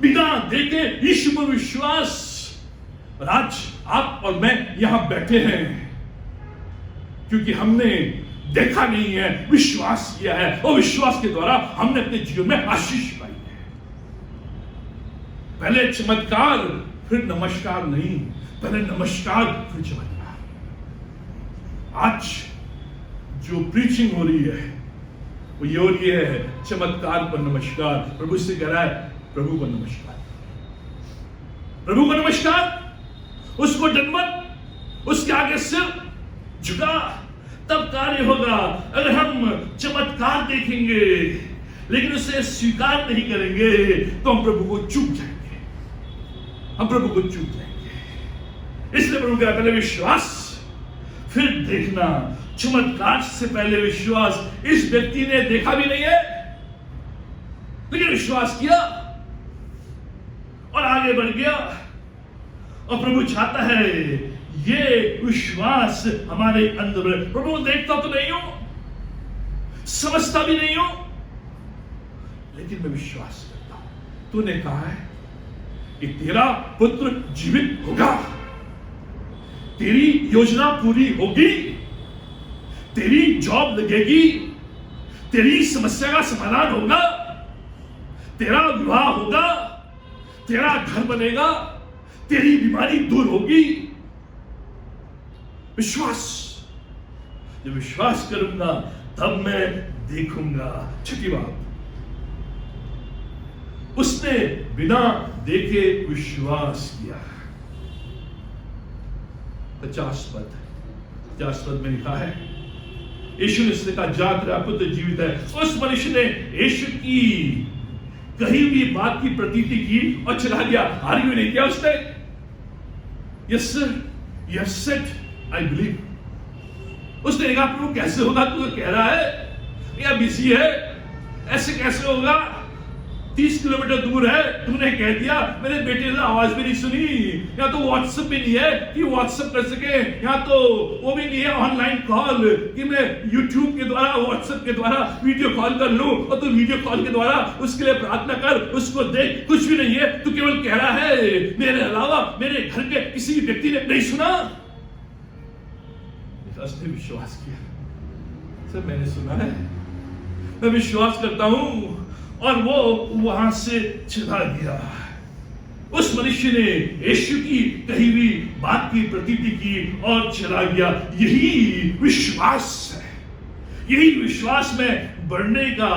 बिना देखे यीशु पर विश्वास। और आज आप और मैं यहां बैठे हैं क्योंकि हमने देखा नहीं है, विश्वास किया है और विश्वास के द्वारा हमने अपने जीवन में आशीष पाई है। पहले चमत्कार फिर नमस्कार नहीं, पहले नमस्कार फिर चमत्कार। आज जो प्रीचिंग हो रही है वो ये हो रही है चमत्कार पर नमस्कार। प्रभु से कह रहा है प्रभु को नमस्कार, प्रभु को नमस्कार, उसको दंडवत, उसके आगे सिर झुका, तब कार्य होगा। अगर हम चमत्कार देखेंगे लेकिन उसे स्वीकार नहीं करेंगे तो हम प्रभु को चूक जाएंगे, हम प्रभु को चूक जाएंगे। इसलिए प्रभु कह पहले विश्वास फिर देखना। चमत्कार से पहले विश्वास। इस व्यक्ति ने देखा भी नहीं है लेकिन विश्वास किया और आगे बढ़ गया। और प्रभु चाहता है ये विश्वास हमारे अंदर। प्रभु देखता तो नहीं हूं, समझता भी नहीं हूं, लेकिन मैं विश्वास करता हूं। तूने कहा है कि तेरा पुत्र जीवित होगा, तेरी योजना पूरी होगी, तेरी जॉब लगेगी, तेरी समस्या का समाधान होगा, तेरा विवाह होगा, तेरा घर बनेगा, तेरी बीमारी दूर होगी। विश्वास, जब विश्वास करूंगा तब मैं देखूंगा। छठी बात, उसने बिना देखे विश्वास किया। 50 पद में लिखा है यीशु ने उसने कहा जा तेरा पुत्र जीवित है। उस मनुष्य ने यीशु की कही हुई बात की प्रतीति की और चला गया। आर्ग्यू नहीं किया उसने। Yes sir, yes said I believe. उसने कहा प्रभु कैसे होगा, तू कह रहा है या बिजी है, ऐसे कैसे होगा, 30 किलोमीटर दूर है, तूने कह दिया। मेरे बेटे ने आवाज भी नहीं सुनी, या तो व्हाट्सएप भी नहीं है कि व्हाट्सएप कर सके, या तो वो भी नहीं है ऑनलाइन कॉल कि मैं यूट्यूब के द्वारा व्हाट्सएप के द्वारा वीडियो कॉल कर लूं और तू वीडियो कॉल के द्वारा उसके लिए प्रार्थना कर, उसको देख। कुछ भी नहीं है, तू केवल कह रहा है मेरे अलावा मेरे घर के किसी व्यक्ति ने नहीं सुना। उसने विश्वास किया, सर मैंने सुना है, मैं विश्वास करता हूं। और वो वहां से चला गया। उस मनुष्य ने यीशु की कही हुई बात की प्रतीति की और चला गया। यही विश्वास है, यही विश्वास में बढ़ने का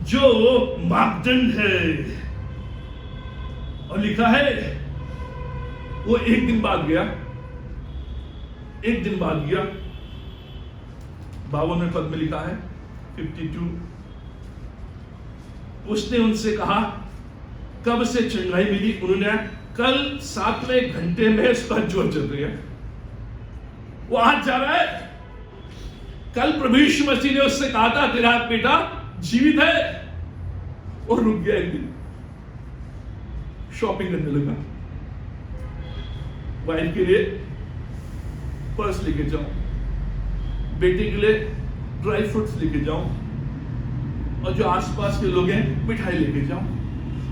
जो मापदंड है। और लिखा है वो एक दिन बाद गया, एक दिन बाद गया। 52वें पद में लिखा है 52। उसने उनसे कहा कब से चंगाई मिली? उन्होंने कल 7वें घंटे में इसका जोर चल रही है, वो आज जा रहा है। कल प्रभु यीशु मसीह ने उससे कहा था तेरा बेटा जीवित है, और रुक गया। एक दिन शॉपिंग करने लगा, वाइफ के लिए पर्स लेके जाऊं, बेटे के लिए ड्राई फ्रूट्स लेके जाऊं, और जो आसपास के लोग हैं मिठाई लेके जाऊं,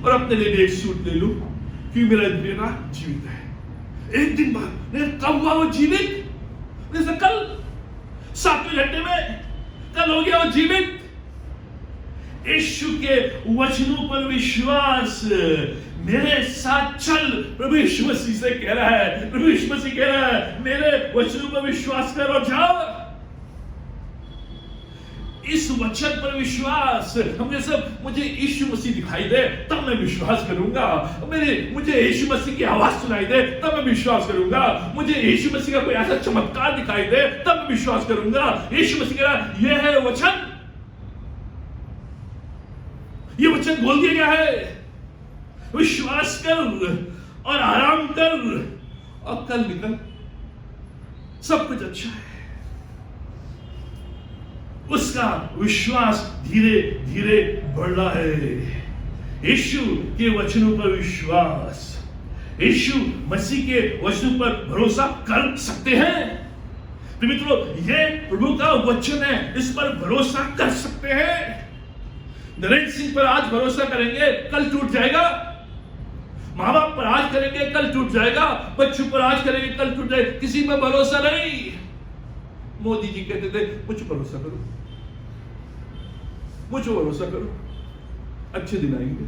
और अपने लिए एक सूट ले लूं क्योंकि मेरा बेटा जीवित है। एक दिन बाद कब हुआ वो जीवित? कल 7वें घंटे में कल हो गया वो जीवित। यीशु के वचनों पर विश्वास, मेरे साथ चल। प्रभु यीशु मसीह से कह रहा है, प्रभु यीशु मसीह कह रहा है मेरे वचनों पर विश्वास कर और जाओ। इस वचन पर विश्वास, हम सब मुझे यीशु मसीह दिखाई दे तब मैं विश्वास करूंगा, मुझे यीशु मसीह की आवाज सुनाई दे तब मैं विश्वास करूंगा, मुझे यीशु मसीह का कोई ऐसा चमत्कार दिखाई दे तब मैं विश्वास करूंगा। यीशु मसीह कह रहा यह है वचन, ये वचन बोल दिया गया है, विश्वास कर और आराम कर और कल निकल, सब कुछ अच्छा है। उसका विश्वास धीरे धीरे बढ़ रहा है। यीशु के वचनों पर विश्वास, यीशु मसीह के वचनों पर भरोसा कर सकते हैं। तो मित्रों, ये प्रभु का वचन है, इस पर भरोसा कर सकते हैं। नरेंद्र सिंह पर आज भरोसा करेंगे, कल टूट जाएगा। माँ बाप पर आज करेंगे, कल टूट जाएगा। बच्चों पर आज करेंगे, कल टूट जाएगा। किसी पर भरोसा नहीं। मोदी जी कहते थे मुझ पर भरोसा करो, मुझ पर भरोसा करो, अच्छे दिन आएंगे।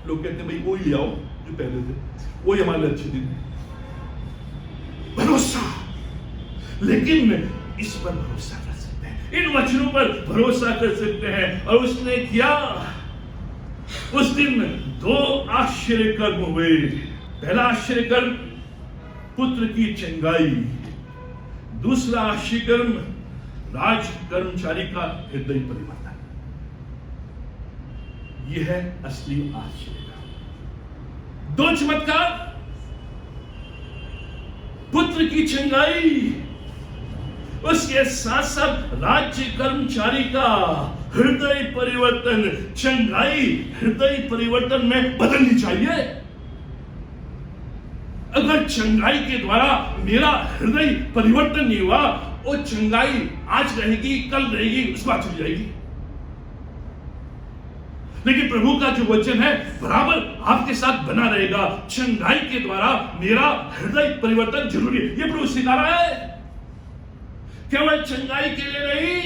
लोग कहते हैं भाई वही ले आओ जो पहले थे, वही हमारे अच्छे दिन है। भरोसा, लेकिन इस पर भरोसा कर सकते हैं, इन वचनों पर भरोसा कर सकते हैं। और उसने किया। उस दिन 2 आश्चर्य कर्म हुए। पहला आश्चर्य कर्म पुत्र की चंगाई, दूसरा आश्चर्य कर्म राज कर्मचारी का हृदय परिवर्तन। यह है असली आश्चर्य कर्म। 2 चमत्कार, पुत्र की चंगाई, उसके साथ साथ राज्य कर्मचारी का हृदय परिवर्तन। चंगाई हृदय परिवर्तन में बदलनी चाहिए। अगर चंगाई के द्वारा मेरा हृदय परिवर्तन नहीं हुआ, वो चंगाई आज रहेगी, कल रहेगी, उसके बाद चली जाएगी। लेकिन प्रभु का जो वचन है बराबर आपके साथ बना रहेगा। चंगाई के द्वारा मेरा हृदय परिवर्तन जरूरी है, ये प्रभु सिखा रहा है। केवल चंगाई के लिए नहीं,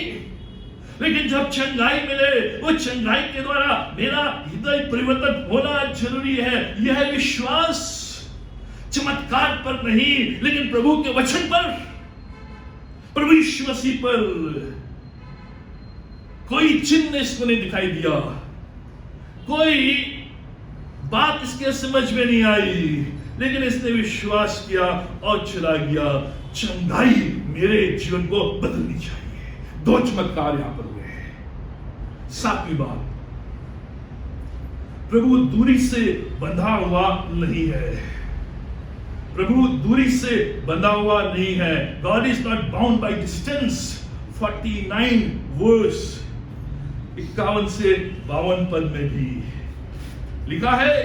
लेकिन जब चंगाई मिले, वो चंगाई के द्वारा मेरा हृदय परिवर्तन होना जरूरी है। यह विश्वास चमत्कार पर नहीं, लेकिन प्रभु के वचन पर, प्रभु यीशु मसीह पर। कोई चिन्ह इसको नहीं दिखाई दिया, कोई बात इसके समझ में नहीं आई, लेकिन इसने विश्वास किया और चला गया। चंगाई मेरे जीवन को बदलनी चाहिए। 2 चमत्कार यहां पर हुए हैं। 7वीं बात, प्रभु दूरी से बंधा हुआ नहीं है। प्रभु दूरी से बंधा हुआ नहीं है। God is not bound by distance. 49 verse 51 से 52 पद में भी लिखा है,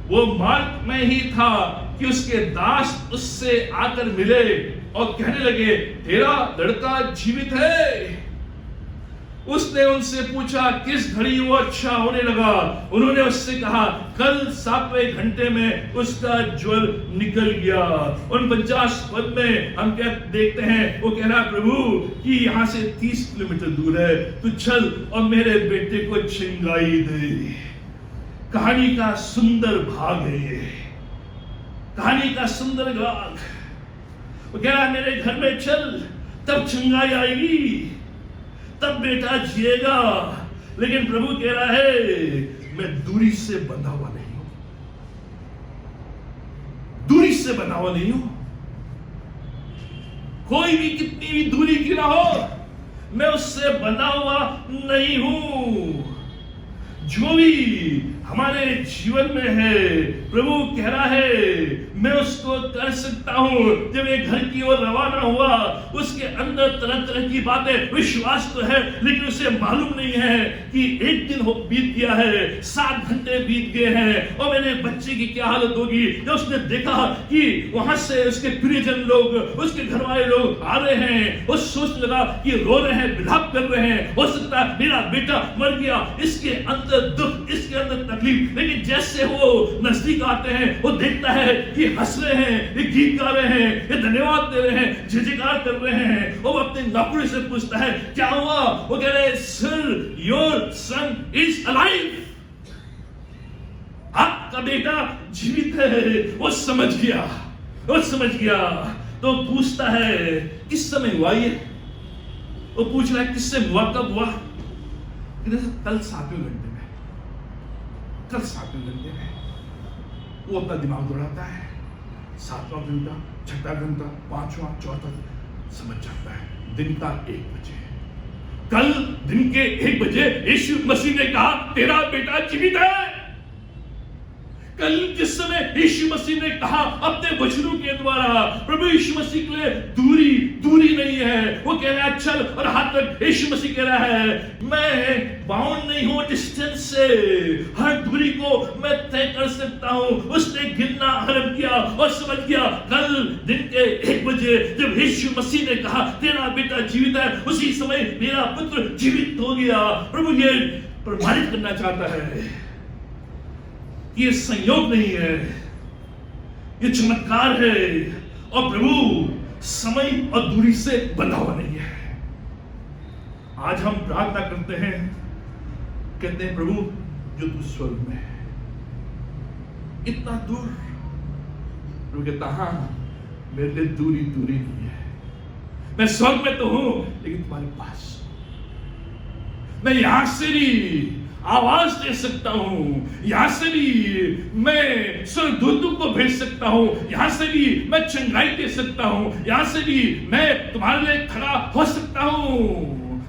वो मार्ग में ही था कि उसके दास उससे आकर मिले और कहने लगे, तेरा लड़का जीवित है। उसने उनसे पूछा, किस घड़ी वो अच्छा होने लगा? उन्होंने उससे कहा, कल 7वें घंटे में उसका ज्वर निकल गया। उन 50 पद में हम क्या देखते हैं, वो कह रहा, प्रभु कि यहाँ से 30 किलोमीटर दूर है, तू चल और मेरे बेटे को चंगाई दे। कहानी का सुंदर भाग है ये, कहानी का सुंदर भाग। वो कह रहा, मेरे घर में चल, तब चंगाई आएगी, तब बेटा जिएगा। लेकिन प्रभु कह रहा है, मैं दूरी से बंधा हुआ नहीं हूं, दूरी से बंधा हुआ नहीं हूं। कोई भी कितनी भी दूरी की ना हो, मैं उससे बंधा हुआ नहीं हूं। जो भी हमारे जीवन में है, प्रभु कह रहा है, मैं उसको कर सकता हूं। जब एक घर की ओर रवाना हुआ, उसके अंदर तरह तरह की बातें, विश्वास तो है, लेकिन उसे मालूम नहीं है कि एक दिन बीत गया है, 7 घंटे बीत गए हैं और मेरे बच्चे की क्या हालत होगी। जब उसने देखा कि वहां से उसके प्रियजन लोग, उसके घर वाले लोग आ रहे हैं, वो सोचने लगा कि रो रहे हैं, विलाप कर रहे हैं, हो सकता है मेरा बेटा मर गया। इसके अंदर दुख, इसके अंदर तकलीफ। लेकिन जैसे वो नजदीक नजदीक आते हैं, वो देखता है ये हंस रहे हैं, ये गीत गा रहे हैं, ये धन्यवाद दे रहे हैं, जयजयकार कर रहे हैं। वो अपने नौकरी से पूछता है क्या हुआ? वो कह रहे हैं sir your son is alive, आपका बेटा जीवित है। वो समझ गया। तो पूछता है किस समय हुआ ये? वो पूछ रहा है किससे हुआ, कब हुआ? कल 7वें घंटे में। वो अपना दिमाग दौड़ाता है, 7वां घंटा, 6वां घंटा, 5वां, 4वां, समझ जाता है दिन का 1 बजे। कल दिन के 1 बजे यीशु मसीह ने कहा तेरा बेटा जीवित है। कल जिस समय यीशु मसीह ने कहा अपने वचनों के द्वारा, प्रभु यीशु मसीह के लिए दूरी नहीं है। वो कह रहा है चल, और हाथ तक यीशु मसीह कह रहा है मैं बाउंड नहीं हूं डिस्टेंस से, हर दूरी को मैं तय कर सकता हूं। उसने गिनना आरंभ किया और समझ गया कल दिन के 1 बजे जब यीशु मसीह ने कहा तेरा बेटा जीवित है, उसी समय मेरा पुत्र जीवित हो गया। प्रभु ये प्रमाणित करना चाहता है ये संयोग नहीं है, ये चमत्कार है, और प्रभु समय और दूरी से बंधा हुआ नहीं है। आज हम प्रार्थना करते हैं, कहते हैं प्रभु जो तू स्वर्ग में है, इतना दूर। प्रभु कहता हाँ मेरे लिए दूरी नहीं है, मैं स्वर्ग में तो हूं लेकिन तुम्हारे पास मैं यहां से भी आवाज दे सकता हूं, यहां से भी मैं स्वर्गदूतों को भेज सकता हूं, यहां से भी मैं चंगाई दे सकता हूं, यहां से भी मैं तुम्हारे लिए खड़ा हो सकता हूं।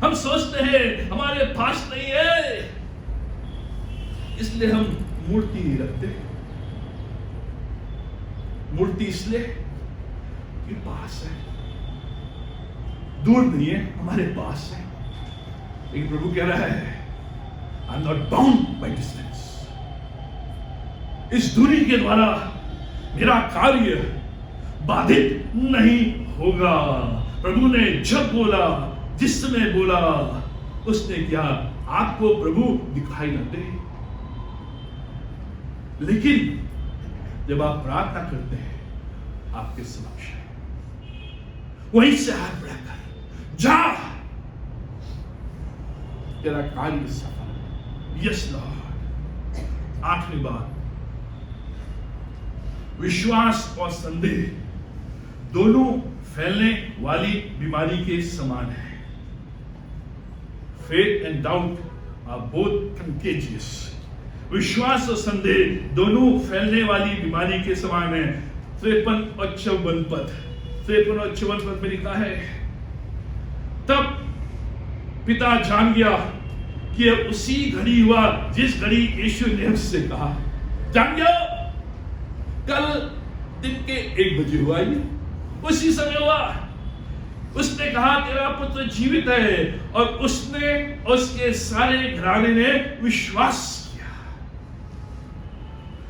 हम सोचते हैं हमारे पास नहीं है, इसलिए हम मूर्ति नहीं रखते। मूर्ति इसलिए कि पास है, दूर नहीं है, हमारे पास है। लेकिन प्रभु कह रहा है I'm not bound by distance. इस दूरी के द्वारा मेरा कार्य बाधित नहीं होगा। प्रभु ने जब बोला, जिस समय बोला, उसने क्या आपको प्रभु दिखाई न दे, लेकिन जब आप प्रार्थना करते हैं आपके समक्ष वहीं से हाथ बढ़ाकर जा, तेरा कार्य सफल। Yes lord. 8वीं बात, विश्वास और संदेह दोनों फैलने वाली बीमारी के समान है। Faith and doubt are both contagious. विश्वास और संदेह दोनों फैलने वाली बीमारी के समान है। 53 और 54 पद, 53 और 54 पद में लिखा है तब पिता जान गया कि उसी घड़ी हुआ जिस घड़ी यीशु ने उससे कहा। जान गया कल दिन के 1 बजे हुआ, ये उसी समय हुआ। उसने कहा तेरा पुत्र जीवित है, और उसने उसके सारे घराने ने विश्वास किया।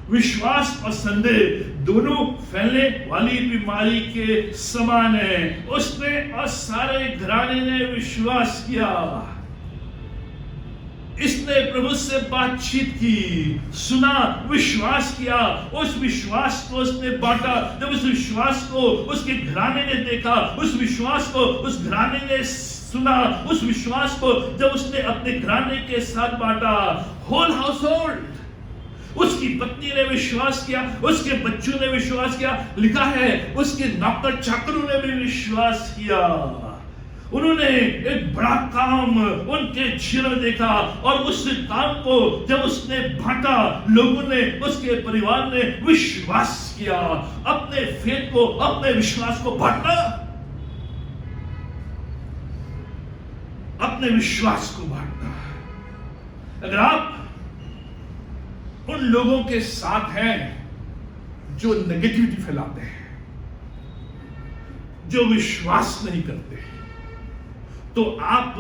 विश्वास और संदेह दोनों फैलने वाली बीमारी के समान है। उसने और सारे घराने ने विश्वास किया। इसने प्रभु से बातचीत की, सुना, विश्वास किया, उस विश्वास को उसने बांटा। जब उस विश्वास को उसके घराने ने देखा, उस विश्वास को उस घराने ने सुना, उस विश्वास को जब उसने अपने घराने के साथ बांटा, होल हाउस होल्ड, उसकी पत्नी ने विश्वास किया, उसके बच्चों ने विश्वास किया। लिखा है उसके नौकर चाकरों ने भी विश्वास किया। उन्होंने एक बड़ा काम उनके जीवन में देखा, और उस काम को जब उसने बांटा, लोगों ने, उसके परिवार ने विश्वास किया। अपने फेथ को, अपने विश्वास को बांटना, अपने विश्वास को बांटना। अगर आप उन लोगों के साथ हैं जो नेगेटिविटी फैलाते हैं, जो विश्वास नहीं करते, तो आप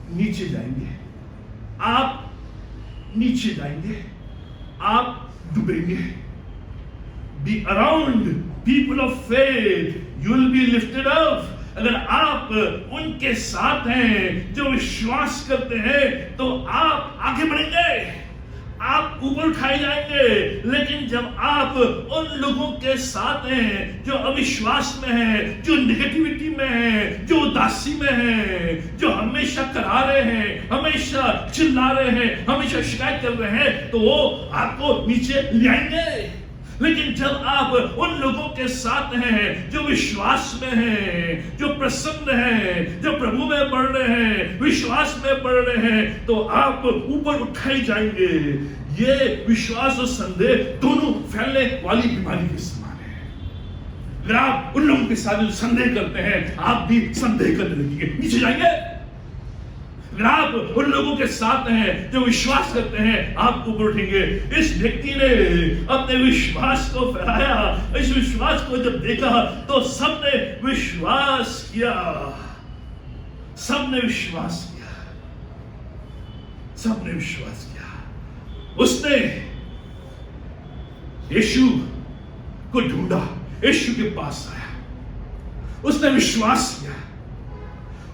नीचे जाएंगे, आप डूबेंगे। Be around people of faith, you will be lifted up. अगर आप उनके साथ हैं जो विश्वास करते हैं, तो आप आगे बढ़ेंगे, आप ऊपर उठाए जाएंगे। लेकिन जब आप उन लोगों के साथ हैं जो अविश्वास में हैं, जो नेगेटिविटी में हैं, जो उदासी में हैं, जो हमेशा करा रहे हैं, हमेशा चिल्ला रहे हैं, हमेशा शिकायत कर रहे हैं, तो वो आपको नीचे ले आएंगे। लेकिन जब आप उन लोगों के साथ हैं जो विश्वास में हैं, जो प्रसन्न हैं, जो प्रभु में बढ़ रहे हैं, विश्वास में बढ़ रहे हैं, तो आप ऊपर उठाए जाएंगे। ये विश्वास और संदेह दोनों फैलने वाली बीमारी के समान है। अगर आप उन लोगों के साथ जो संदेह करते हैं, आप भी संदेह करने लगेंगे, नीचे जाएंगे। अगर आप उन लोगों के साथ हैं जो विश्वास करते हैं, आप ऊपर उठेंगे। इस व्यक्ति ने अपने विश्वास को फैलाया। इस विश्वास को जब देखा तो सबने विश्वास किया, सबने विश्वास किया, सबने विश्वास किया। उसने यीशु को ढूंढा, यीशु के पास आया, उसने विश्वास किया,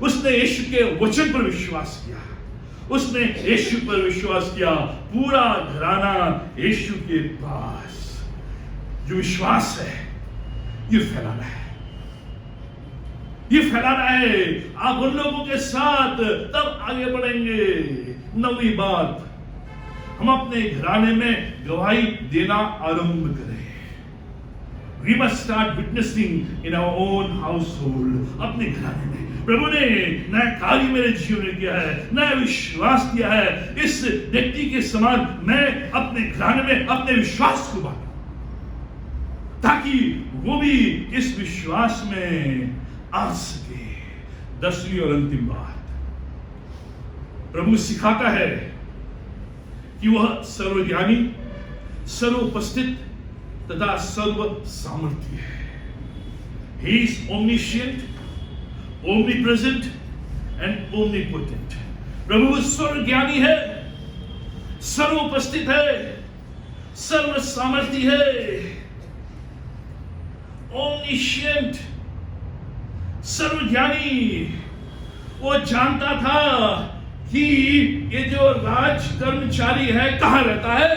उसने यीशु के वचन पर विश्वास किया, उसने यीशु पर विश्वास किया। पूरा घराना यीशु के पास। जो विश्वास है ये फैलाना है, ये फैलाना है। आप उन लोगों के साथ तब आगे बढ़ेंगे। नवी बात, हम अपने घराने में गवाही देना आरंभ करें। We must start witnessing in our own household. अपने घराने में प्रभु ने नया कार्य मेरे जीवन में किया है, नया विश्वास दिया है। इस व्यक्ति के समान मैं अपने घराने में अपने विश्वास को बांटूं, ताकि वो भी इस विश्वास में आ सके। 10वीं और अंतिम बात, प्रभु सिखाता है कि वह सर्वज्ञानी, सर्वोपस्थित तथा सर्व सामर्थ्य है। He is omniscient, omnipresent and omnipotent. प्रभु सर्वज्ञानी है, सर्वोपस्थित है, सर्व सामर्थ्य है। Omniscient, सर्वज्ञानी। वो जानता था कि ये जो राज कर्मचारी है कहां रहता है।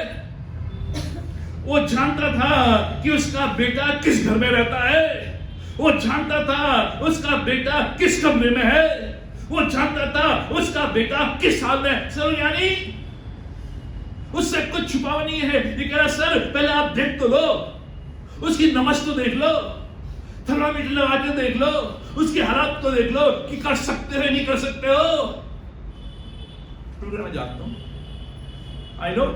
वो जानता था कि उसका बेटा किस घर में रहता है। वो जानता था उसका बेटा किस कमरे में है। वो जानता था उसका बेटा किस हाल में। सर्वज्ञानी, उससे कुछ छुपा नहीं है। ये कह रहा सर पहले आप देख तो लो, उसकी नमज तो देख लो, थर्मामीटर लगा के देख लो, उसके हालात को देख लो कि कर सकते हो नहीं कर सकते हो। मैं जानता हूं, आई नो।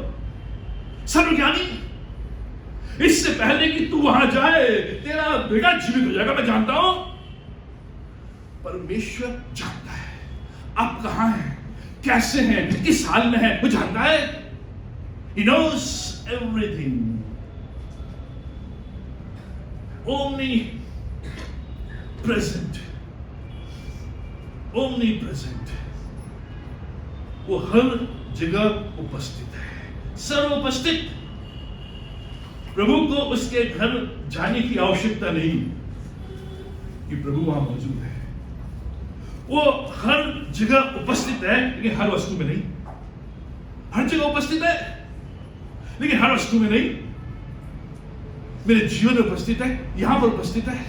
सर्वज्ञानी, इससे पहले कि तू वहां जाए तेरा बेटा जीवित हो जाएगा, मैं जानता हूं। परमेश्वर जानता है आप कहां हैं, कैसे हैं, किस हाल में हैं, वो जानता है। He knows everything. Omnipresent, omnipresent. वो हर जगह उपस्थित है, सर्वोपस्थित। प्रभु को उसके घर जाने की आवश्यकता नहीं कि प्रभु वहां मौजूद है। वो हर जगह उपस्थित है, लेकिन हर वस्तु में नहीं। हर जगह उपस्थित है, लेकिन हर वस्तु में नहीं। मेरे जीवन में उपस्थित है, यहां पर उपस्थित है,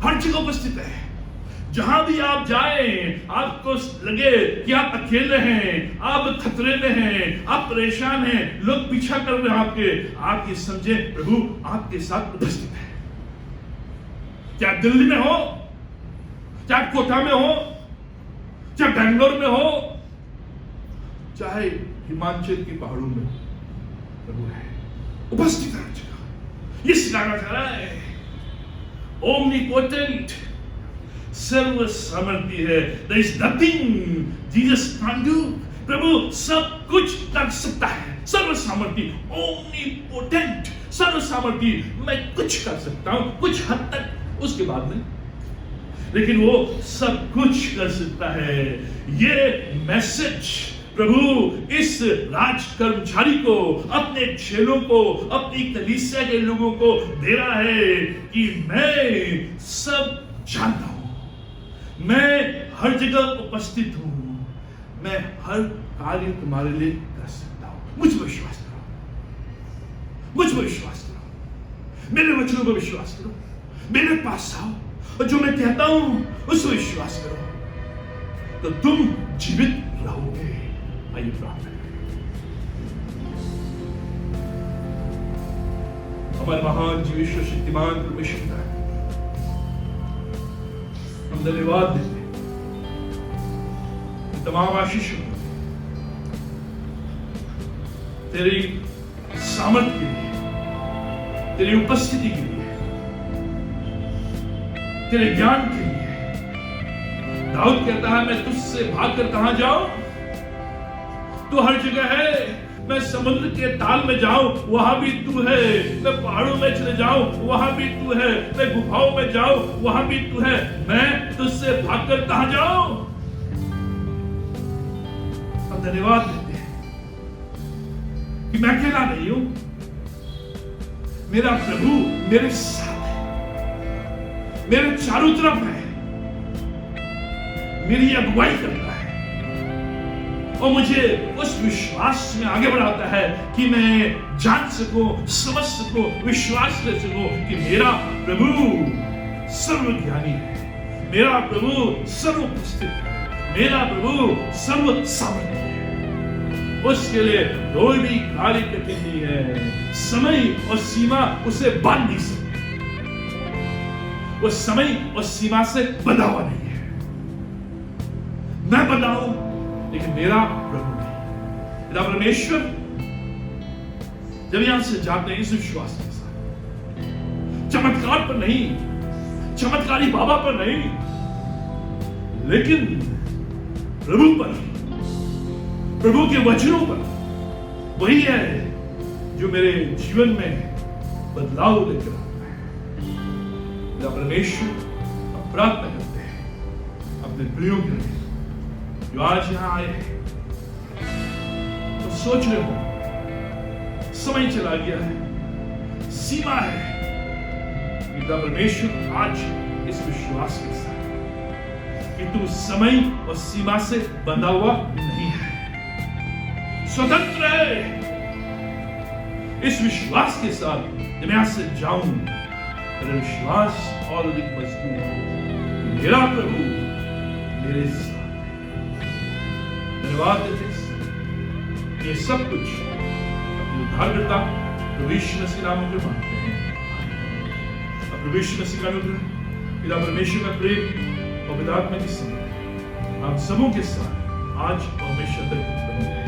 हर जगह उपस्थित है। जहां भी आप जाएं, आपको लगे कि आप अकेले हैं, आप खतरे में हैं, आप परेशान हैं, लोग पीछा कर रहे हैं आपके, आप ये समझे प्रभु आपके साथ उपस्थित है। चाहे आप दिल्ली में हो, चाहे आप कोटा में हो, चाहे बेंगलोर में हो, चाहे हिमाचल के पहाड़ों में, प्रभु है उपस्थित हर जगह। ये सिखाना चाह रहा है। ओमनीपोटेंट, सर्व सामर्थ्य है। There is nothing Jesus can't do. प्रभु सब कुछ कर सकता है, सर्व सामर्थ्य, ओमनीपोटेंट, सर्व सामर्थ्य। मैं कुछ कर सकता हूं, कुछ हद तक, उसके बाद में, लेकिन वो सब कुछ कर सकता है। ये मैसेज प्रभु इस राज कर्मचारी को, अपने चेलों को, अपनी कलीसिया के लोगों को दे रहा है कि मैं सब जानता हूं, मैं हर जगह उपस्थित हूं, मैं हर कार्य तुम्हारे लिए कर सकता हूं। मुझ पर विश्वास करो, मुझ पर विश्वास करो, मेरे वचनों पर विश्वास करो, मेरे पास आओ और जो मैं कहता हूं उस पर विश्वास करो तो तुम जीवित रहोगे। आइए प्रार्थना करें। हमारे महान जीवेश्वर शक्तिमान परमेश्वर का हम धन्यवाद देते हैं तमाम आशीषों तेरी सामर्थ्य के लिए, तेरी उपस्थिति के लिए, तेरे ज्ञान के लिए। दाऊद कहता है मैं तुझसे भागकर कहां जाऊं, तू हर जगह है। मैं समुद्र के ताल में जाऊं वहां भी तू है, मैं पहाड़ों में चले जाऊं वहां भी तू है, मैं गुफाओं में जाऊं वहां भी तू है। मैं तुझसे भागकर कहां जाऊं। हम धन्यवाद देते हैं कि मैं अकेला नहीं हूं, मेरा प्रभु मेरे साथ है, मेरे चारों तरफ है, मेरी अगुवाई करता है और मुझे उस विश्वास में आगे बढ़ाता है कि मैं जान सकूं, समझ सकूं, विश्वास कर सकूं कि मेरा प्रभु सर्वज्ञानी है, मेरा प्रभु सर्व उपस्थित है, मेरा प्रभु सर्व सामर्थ्य है। उसके लिए कोई भी कार्य कठिन नहीं है, समय और सीमा उसे बांध नहीं सकती, वो समय और सीमा से बंधा हुआ नहीं है। मैं बंधा हूं लेकिन मेरा प्रभु नहीं। मेरा परमेश्वर जब यहां से जाते हैं इस विश्वास के साथ, चमत्कार पर नहीं, चमत्कारी बाबा पर नहीं, लेकिन प्रभु पर, प्रभु के वचनों पर। वही है जो मेरे जीवन में बदलाव लेकर आता है। मेरा परमेश्वर हम प्रार्थना करते हैं अपने प्रियों के लिए जो आज यहां आए हैं, तो सोच रहे हो समय चला गया है, सीमा है। पिता परमेश्वर आज इस विश्वास के साथ कि तू समय और सीमा से बंधा हुआ नहीं है, स्वतंत्र है। इस विश्वास के साथ जब मैं यहां से जाऊं, मेरा विश्वास और अधिक मजबूत हो। मेरा प्रभु मेरे साथ। धन्यवाद देते ये सब कुछ अपने उद्धारकर्ता प्रभु यीशु मसीह नाम में मांगते हैं। अब प्रभु यीशु मसीह का अनुग्रह, पिता परमेश्वर का प्रेम और पिता आत्मा की संगति आप सबों के साथ आज और हमेशा तक बने।